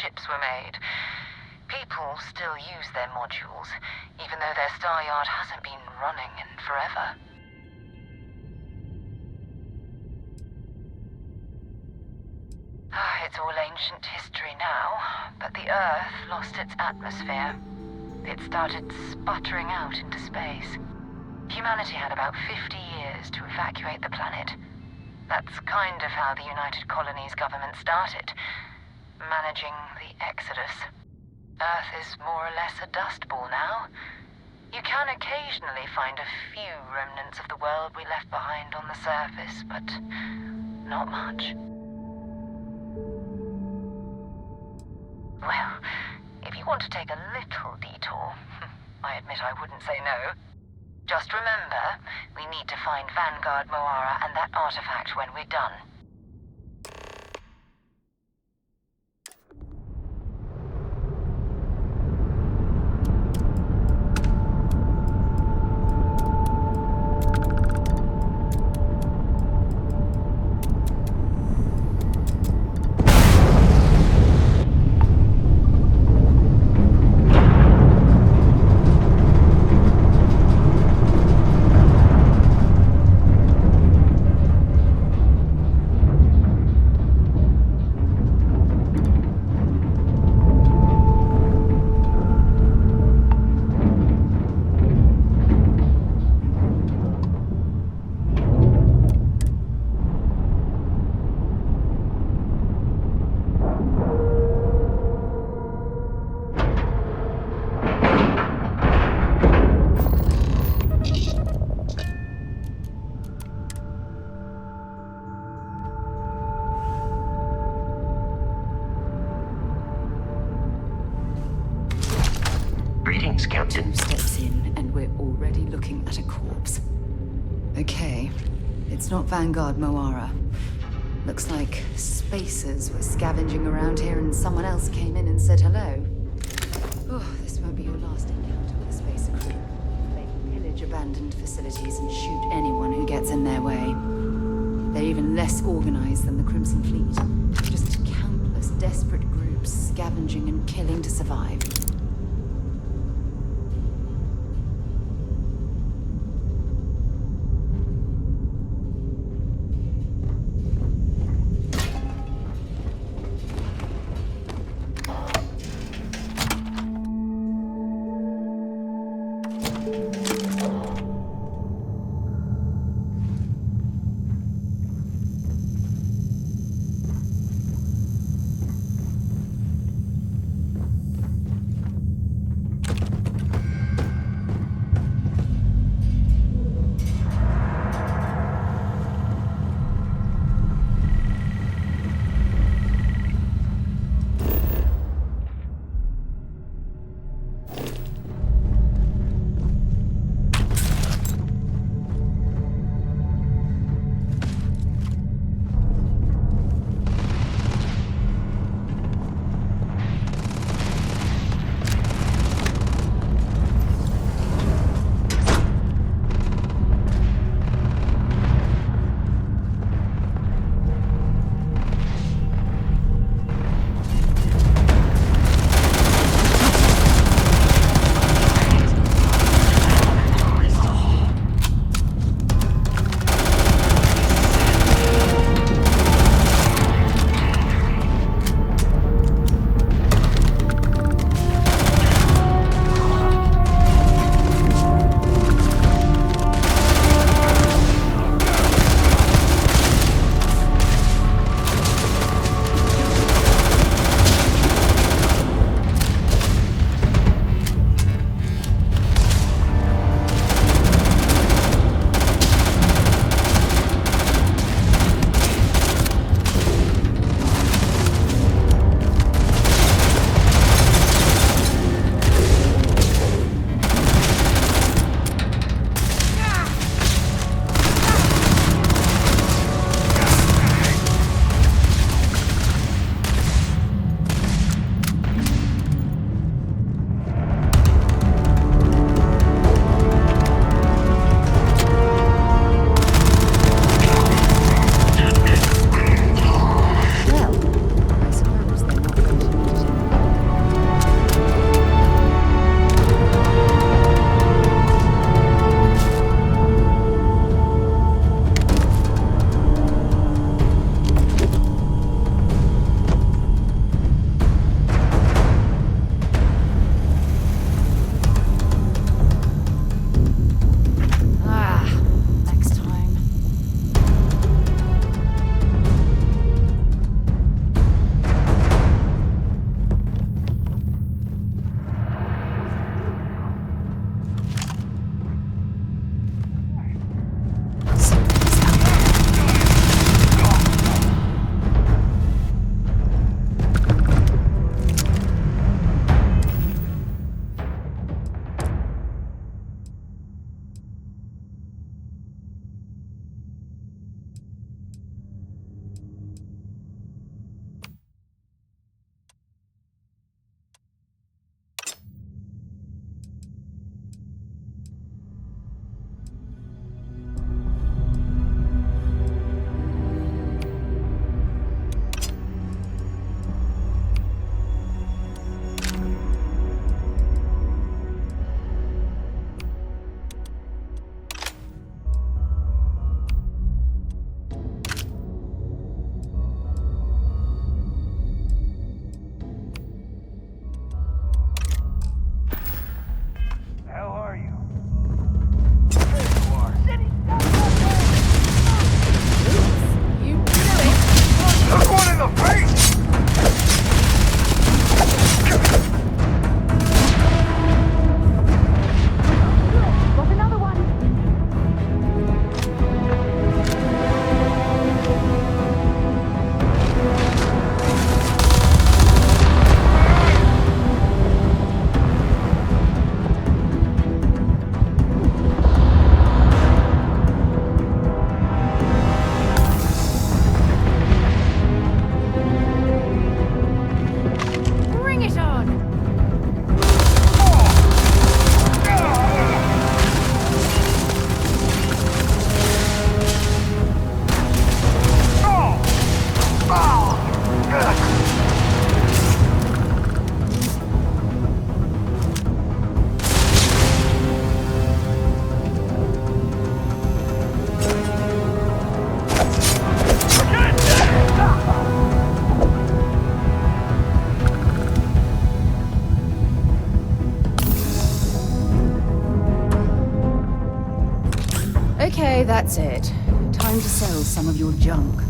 Ships were made. People still use their modules, even though their star yard hasn't been running in forever. It's all ancient history now, but the Earth lost its atmosphere. It started sputtering out into space. Humanity had about 50 years to evacuate the planet. That's kind of how the United Colonies government started. Managing the exodus. Earth is more or less a dust ball now. You can occasionally find a few remnants of the world we left behind on the surface, but not much. Well, if you want to take a little detour, I admit I wouldn't say no. Just remember, we need to find Vanguard Moara and that artifact when we're done. Greetings, Captain. 2 steps in, and we're already looking at a corpse. Okay, it's not Vanguard Moara. Looks like spacers were scavenging around here and someone else came in and said hello. Oh, this won't be your last encounter with a spacer crew. They pillage abandoned facilities and shoot anyone who gets in their way. They're even less organized than the Crimson Fleet. Just countless desperate groups scavenging and killing to survive. Okay, that's it. Time to sell some of your junk.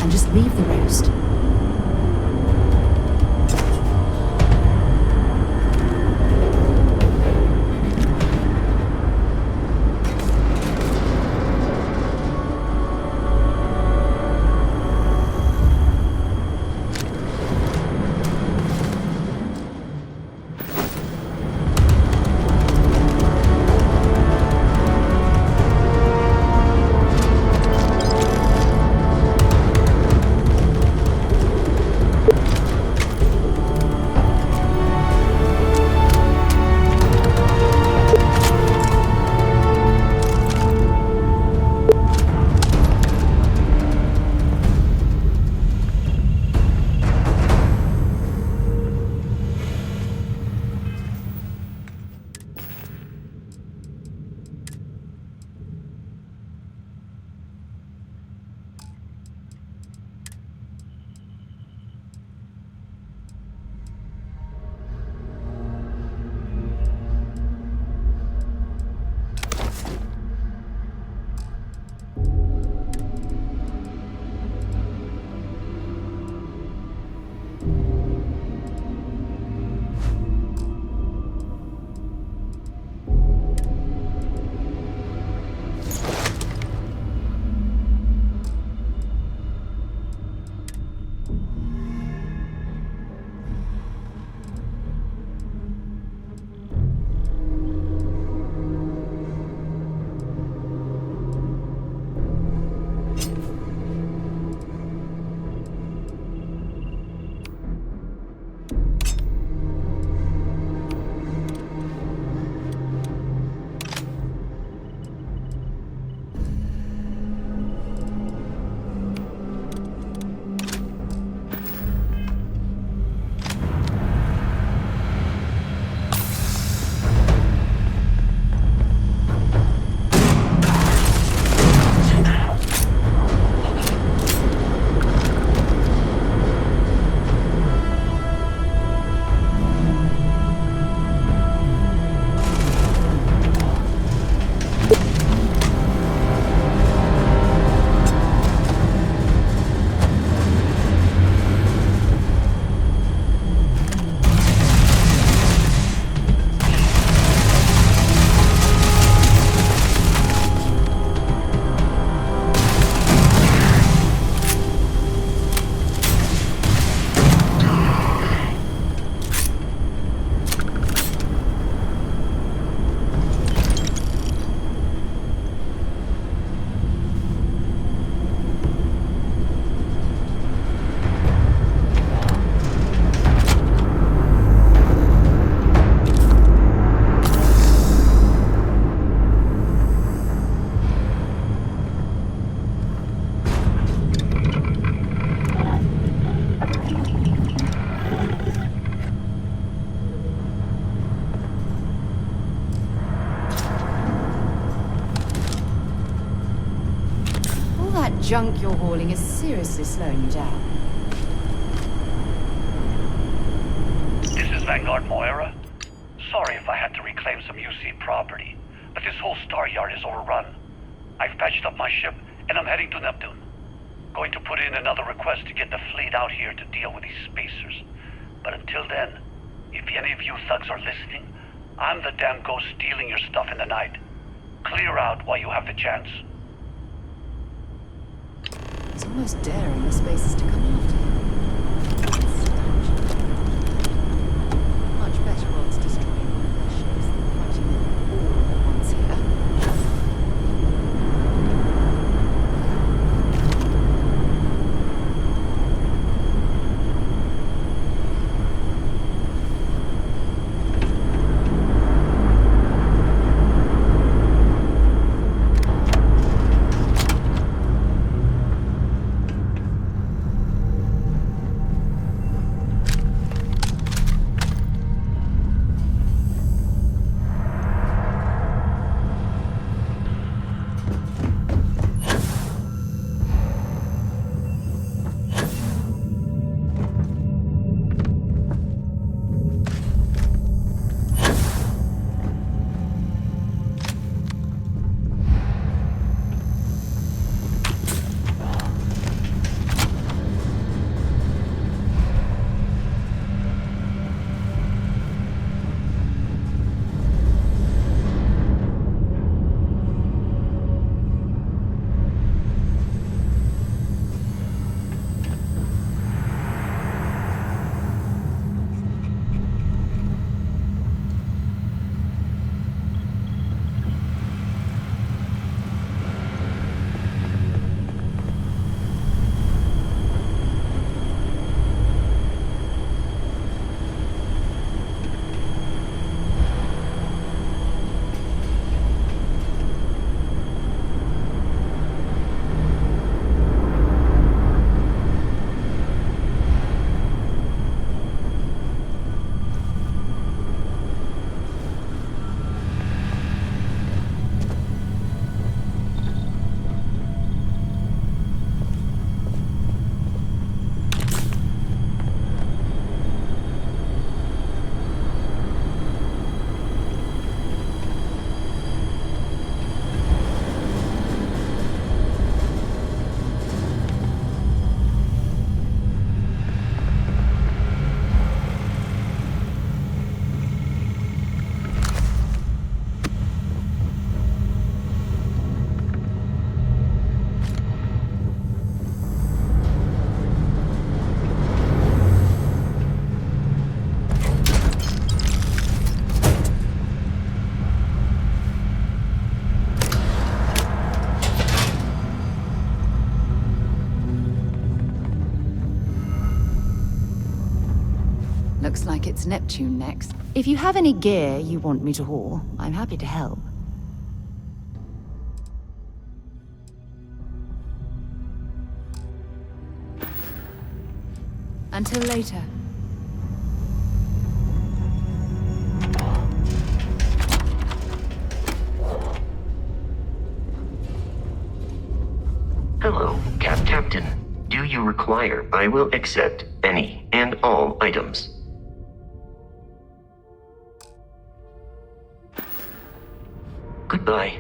and just leave the rest. Junk you're hauling is seriously slowing you down. This is Vanguard Moira. Sorry if I had to reclaim some UC property, but this whole star yard is overrun. I've patched up my ship, and I'm heading to Neptune. Going to put in another request to get the fleet out here to deal with these spacers. But until then, if any of you thugs are listening, I'm the damn ghost stealing your stuff in the night. Clear out while you have the chance. It's almost daring the spacers to come after him. Much better odds destroying one of their ships than fighting them all at once here. it's Neptune next. If you have any gear you want me to haul, I'm happy to help. Until later. Hello, Captain. Do you require? I will accept any and all items. Goodbye.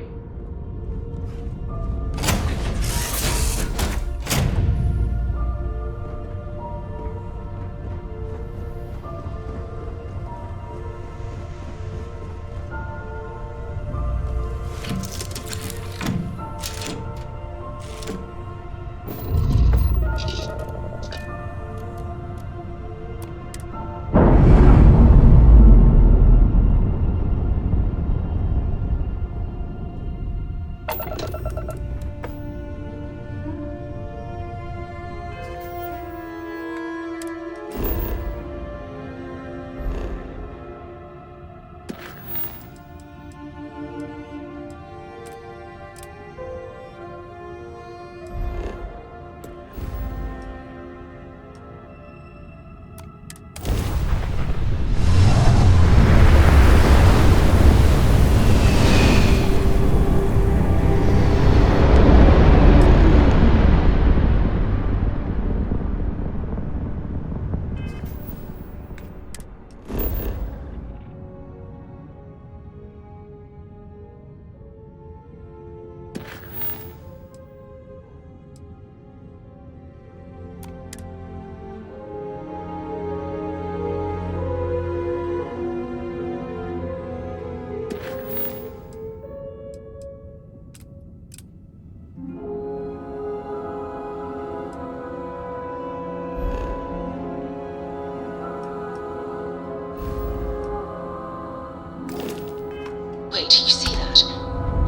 Wait, you see that?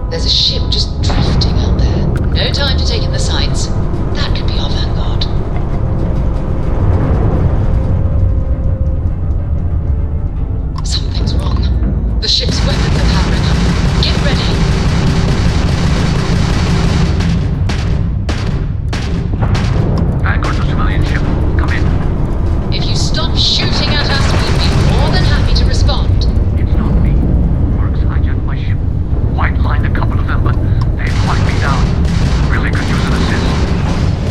There's a ship just drifting out there. No time to take in the sights. That could be our vanguard. Something's wrong. The ship's weapons are powering up. Get ready. Vanguard to civilian ship. Come in. If you stop shooting at us, we'd be more than happy to respond. It's not me. Works hijacked my ship. White lined a couple of them, but they've locked me down. Really could use an assist.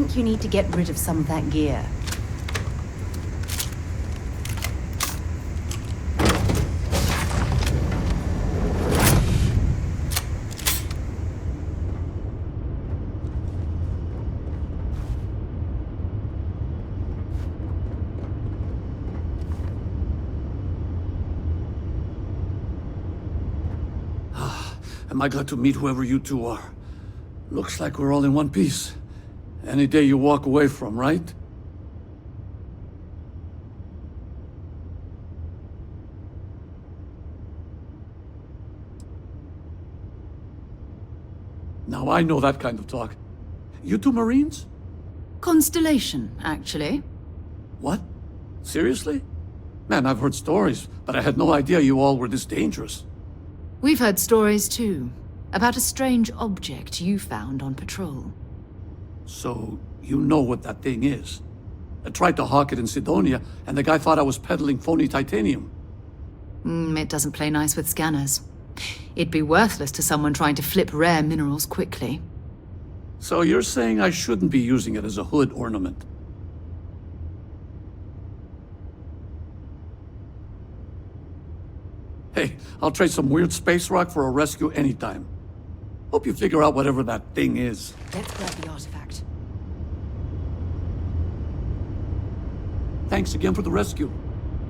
think you need to get rid of some of that gear. Am I glad to meet whoever you two are. Looks like we're all in one piece. Any day you walk away from, right? Now I know that kind of talk. You two Marines? Constellation, actually. What? Seriously? Man, I've heard stories, but I had no idea you all were this dangerous. We've heard stories too, about a strange object you found on patrol. So, you know what that thing is? I tried to hawk it in Sidonia, and the guy thought I was peddling phony titanium. It doesn't play nice with scanners. It'd be worthless to someone trying to flip rare minerals quickly. So you're saying I shouldn't be using it as a hood ornament? Hey, I'll trade some weird space rock for a rescue anytime. Hope you figure out whatever that thing is. Let's grab the artifact. Thanks again for the rescue.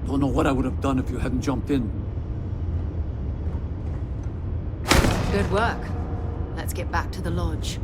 Don't know what I would have done if you hadn't jumped in. Good work. Let's get back to the lodge.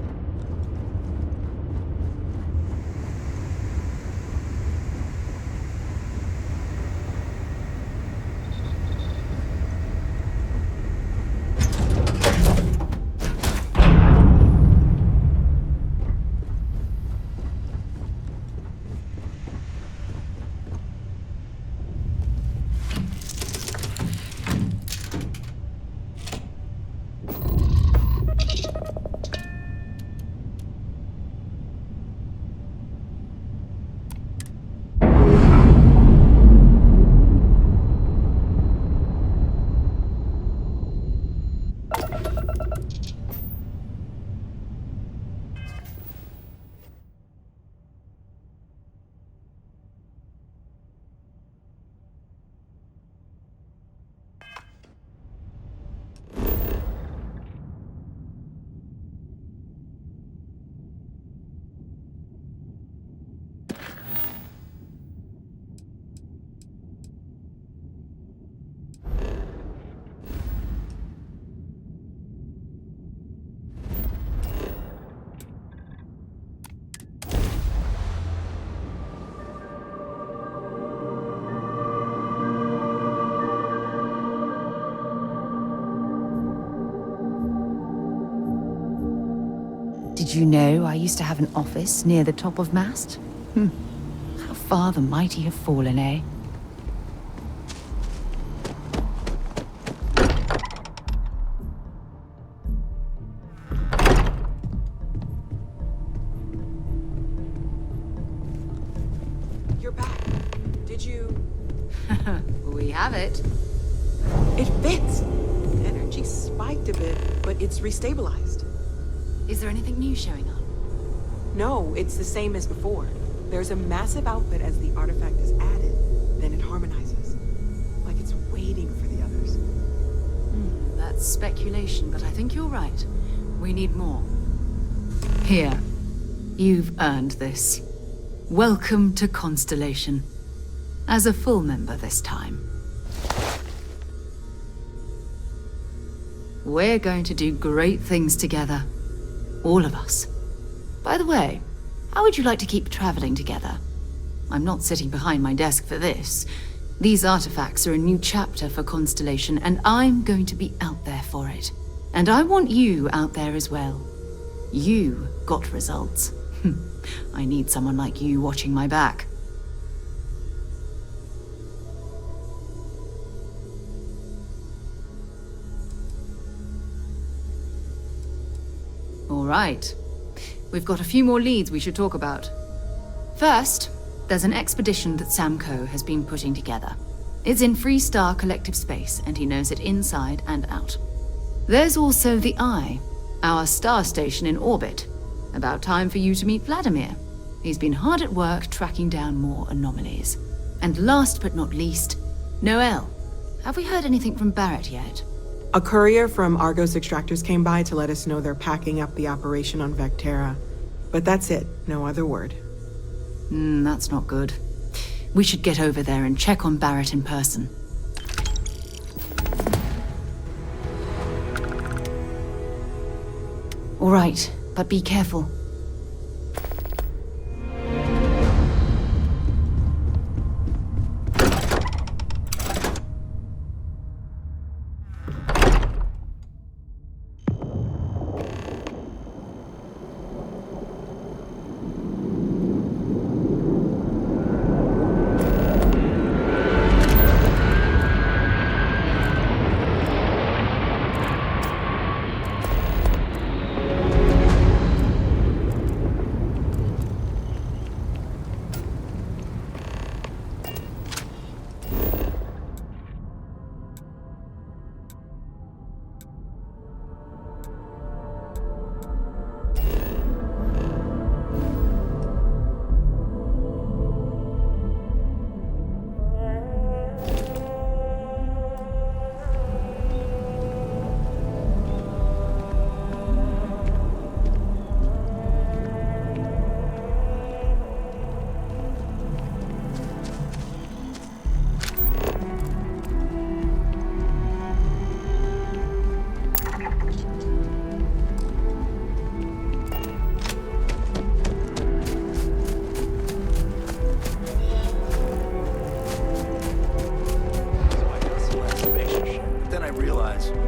Did you know I used to have an office near the top of mast? How far the mighty have fallen, eh? You're back. Did you... We have it. It fits. Energy spiked a bit, but it's restabilized. Is there anything new showing up? No, it's the same as before. There's a massive output as the artifact is added, then it harmonizes. Like it's waiting for the others. That's speculation, but I think you're right. We need more. Here. You've earned this. Welcome to Constellation. As a full member this time. We're going to do great things together. All of us. By the way, how would you like to keep traveling together? I'm not sitting behind my desk for this. These artifacts are a new chapter for Constellation, and I'm going to be out there for it. And I want you out there as well. You got results. I need someone like you watching my back. All right. We've got a few more leads we should talk about. First, there's an expedition that Samco has been putting together. It's in Freestar Collective Space, and he knows it inside and out. There's also the Eye, our star station in orbit. About time for you to meet Vladimir. He's been hard at work tracking down more anomalies. And last but not least, Noel. Have we heard anything from Barrett yet? A courier from Argos Extractors came by to let us know they're packing up the operation on Vectera. But that's it, no other word. That's not good. We should get over there and check on Barrett in person. All right, but be careful.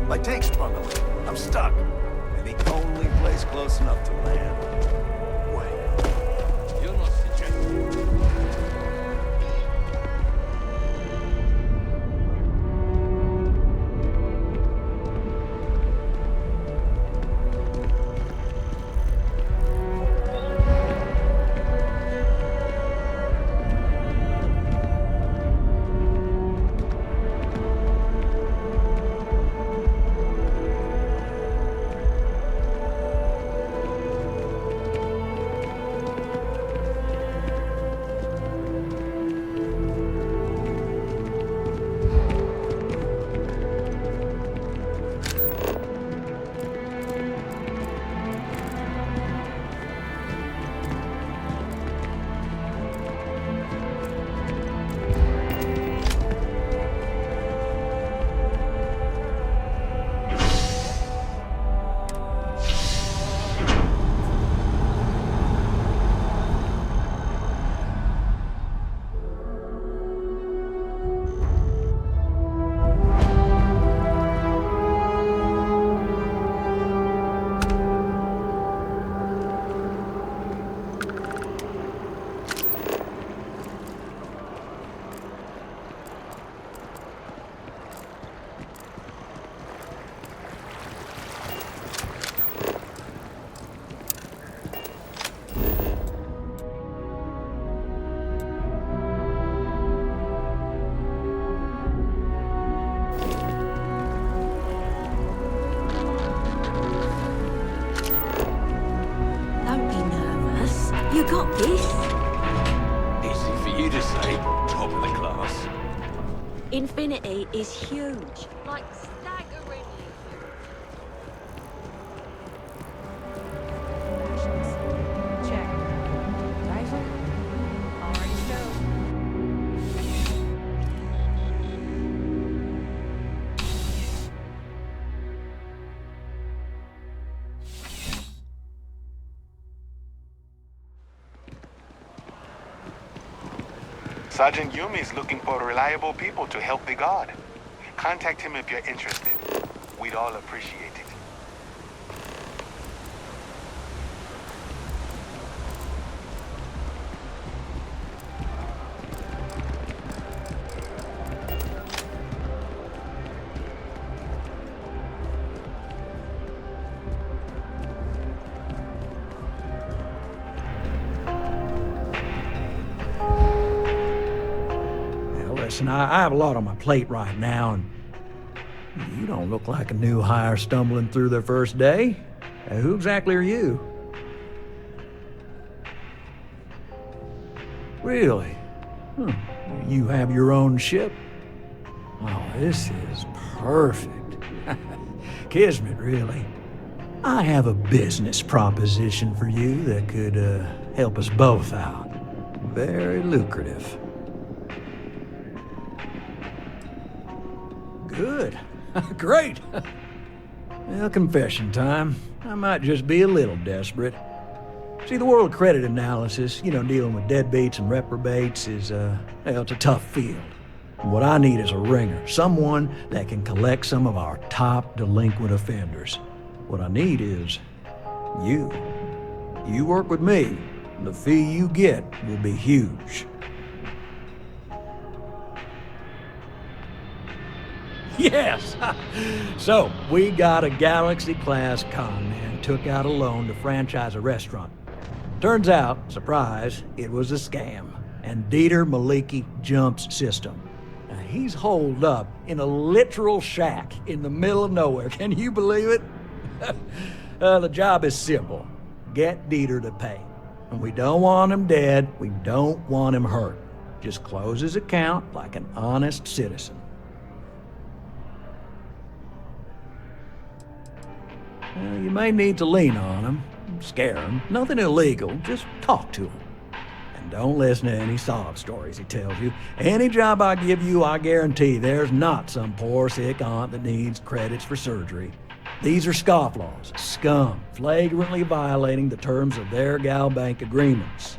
My tank sprung a leak. I'm stuck. And the only place close enough to land. Wait. You're not suggesting. You got this. Easy for you to say, top of the class. Infinity is huge. Like staggeringly huge. Check. Rifle? Already stowed. Sergeant Yumi is looking for reliable people to help the guard. Contact him if you're interested. We'd all appreciate it. Listen, I have a lot on my plate right now, and you don't look like a new hire stumbling through their first day. Who exactly are you? Really? You have your own ship? Oh, this is perfect. Kismet, really. I have a business proposition for you that could help us both out. Very lucrative. Good. Great. Well, confession time. I might just be a little desperate. See, the world credit analysis, dealing with deadbeats and reprobates is, it's a tough field. What I need is a ringer, someone that can collect some of our top delinquent offenders. What I need is you. You work with me, and the fee you get will be huge. Yes! So, we got a Galaxy-class con man took out a loan to franchise a restaurant. Turns out, surprise, it was a scam, and Dieter Maliki jumps system. Now, he's holed up in a literal shack in the middle of nowhere. Can you believe it? The job is simple. Get Dieter to pay. And we don't want him dead, we don't want him hurt. Just close his account like an honest citizen. You may need to lean on him, scare him. Nothing illegal, just talk to him. And don't listen to any sob stories he tells you. Any job I give you, I guarantee there's not some poor sick aunt that needs credits for surgery. These are scofflaws, scum, flagrantly violating the terms of their gal bank agreements.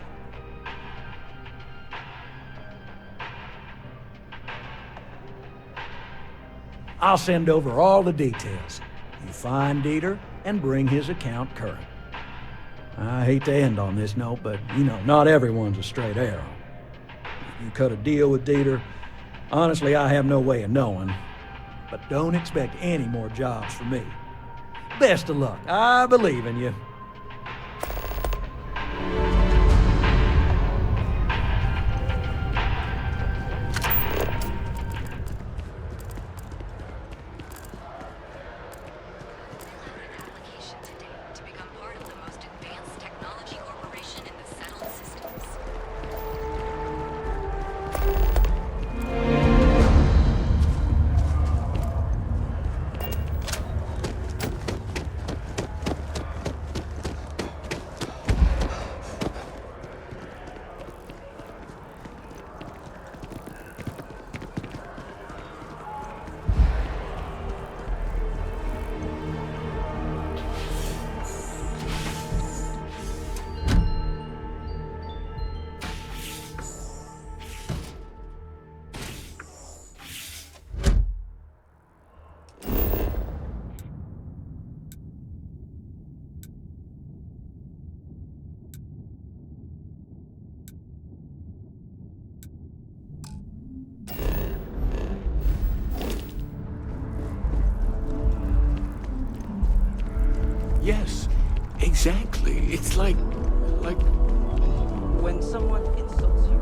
I'll send over all the details. You find Dieter and bring his account current. I hate to end on this note, but, not everyone's a straight arrow. If you cut a deal with Dieter, honestly, I have no way of knowing. But don't expect any more jobs from me. Best of luck. I believe in you. Yes, exactly. It's like... When someone insults you.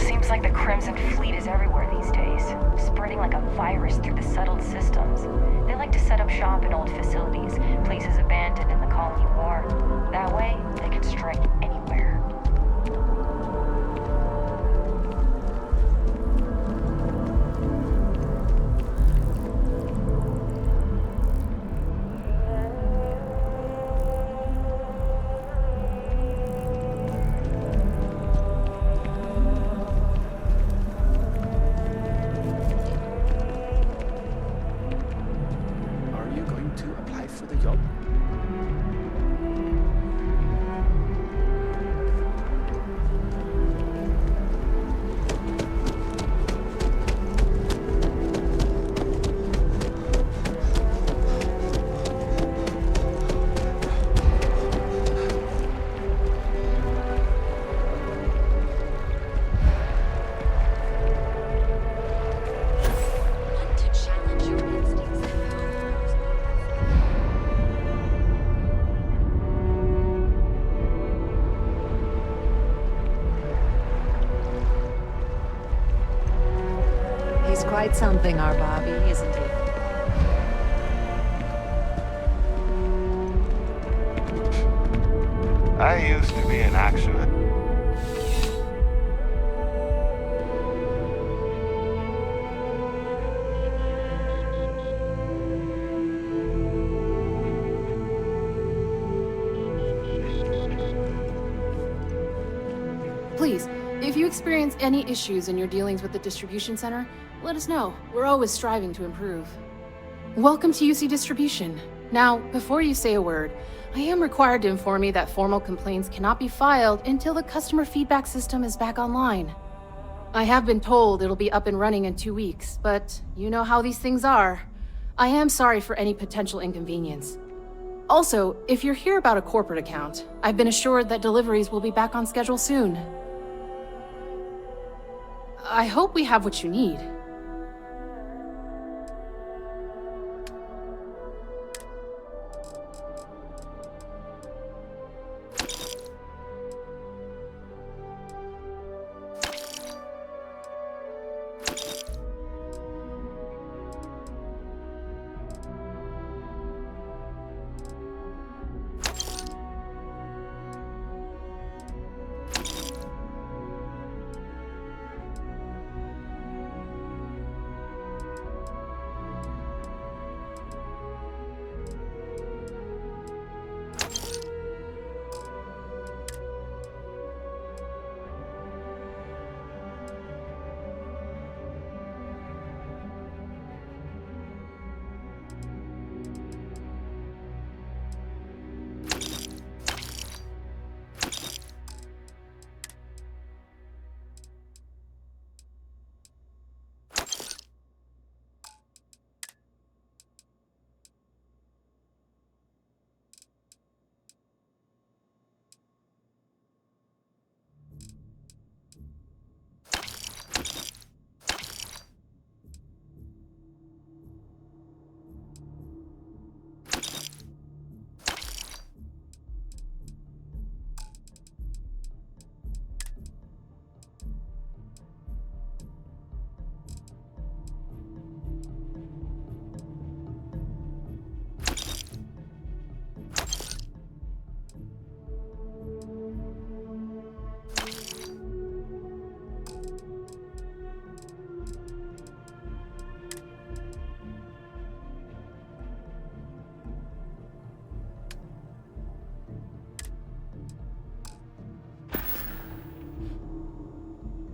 Seems like the Crimson Fleet is everywhere these days, spreading like a virus through the settled systems. They like to set up shop in old facilities, places abandoned in the colony war. That way, they can strike anywhere. Are you going to apply for the job? He's quite something, our Bobby, isn't he? I used to be an actual... Please, if you experience any issues in your dealings with the distribution center, let us know. We're always striving to improve. Welcome to UC Distribution. Now, before you say a word, I am required to inform you that formal complaints cannot be filed until the customer feedback system is back online. I have been told it'll be up and running in 2 weeks, but you know how these things are. I am sorry for any potential inconvenience. Also, if you're here about a corporate account, I've been assured that deliveries will be back on schedule soon. I hope we have what you need.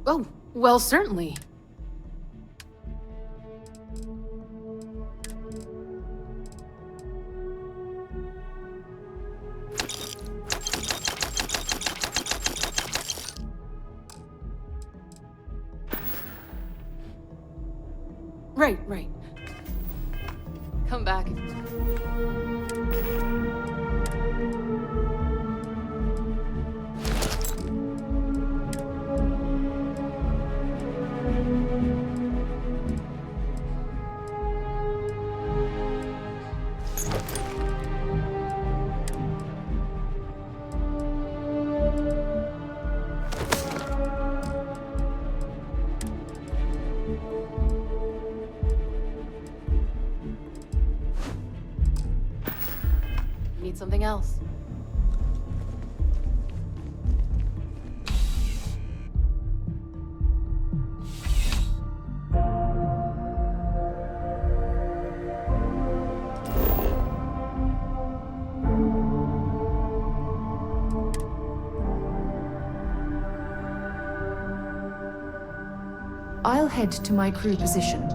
Oh, well, certainly. Right. Come back. Need something else? I'll head to my crew position.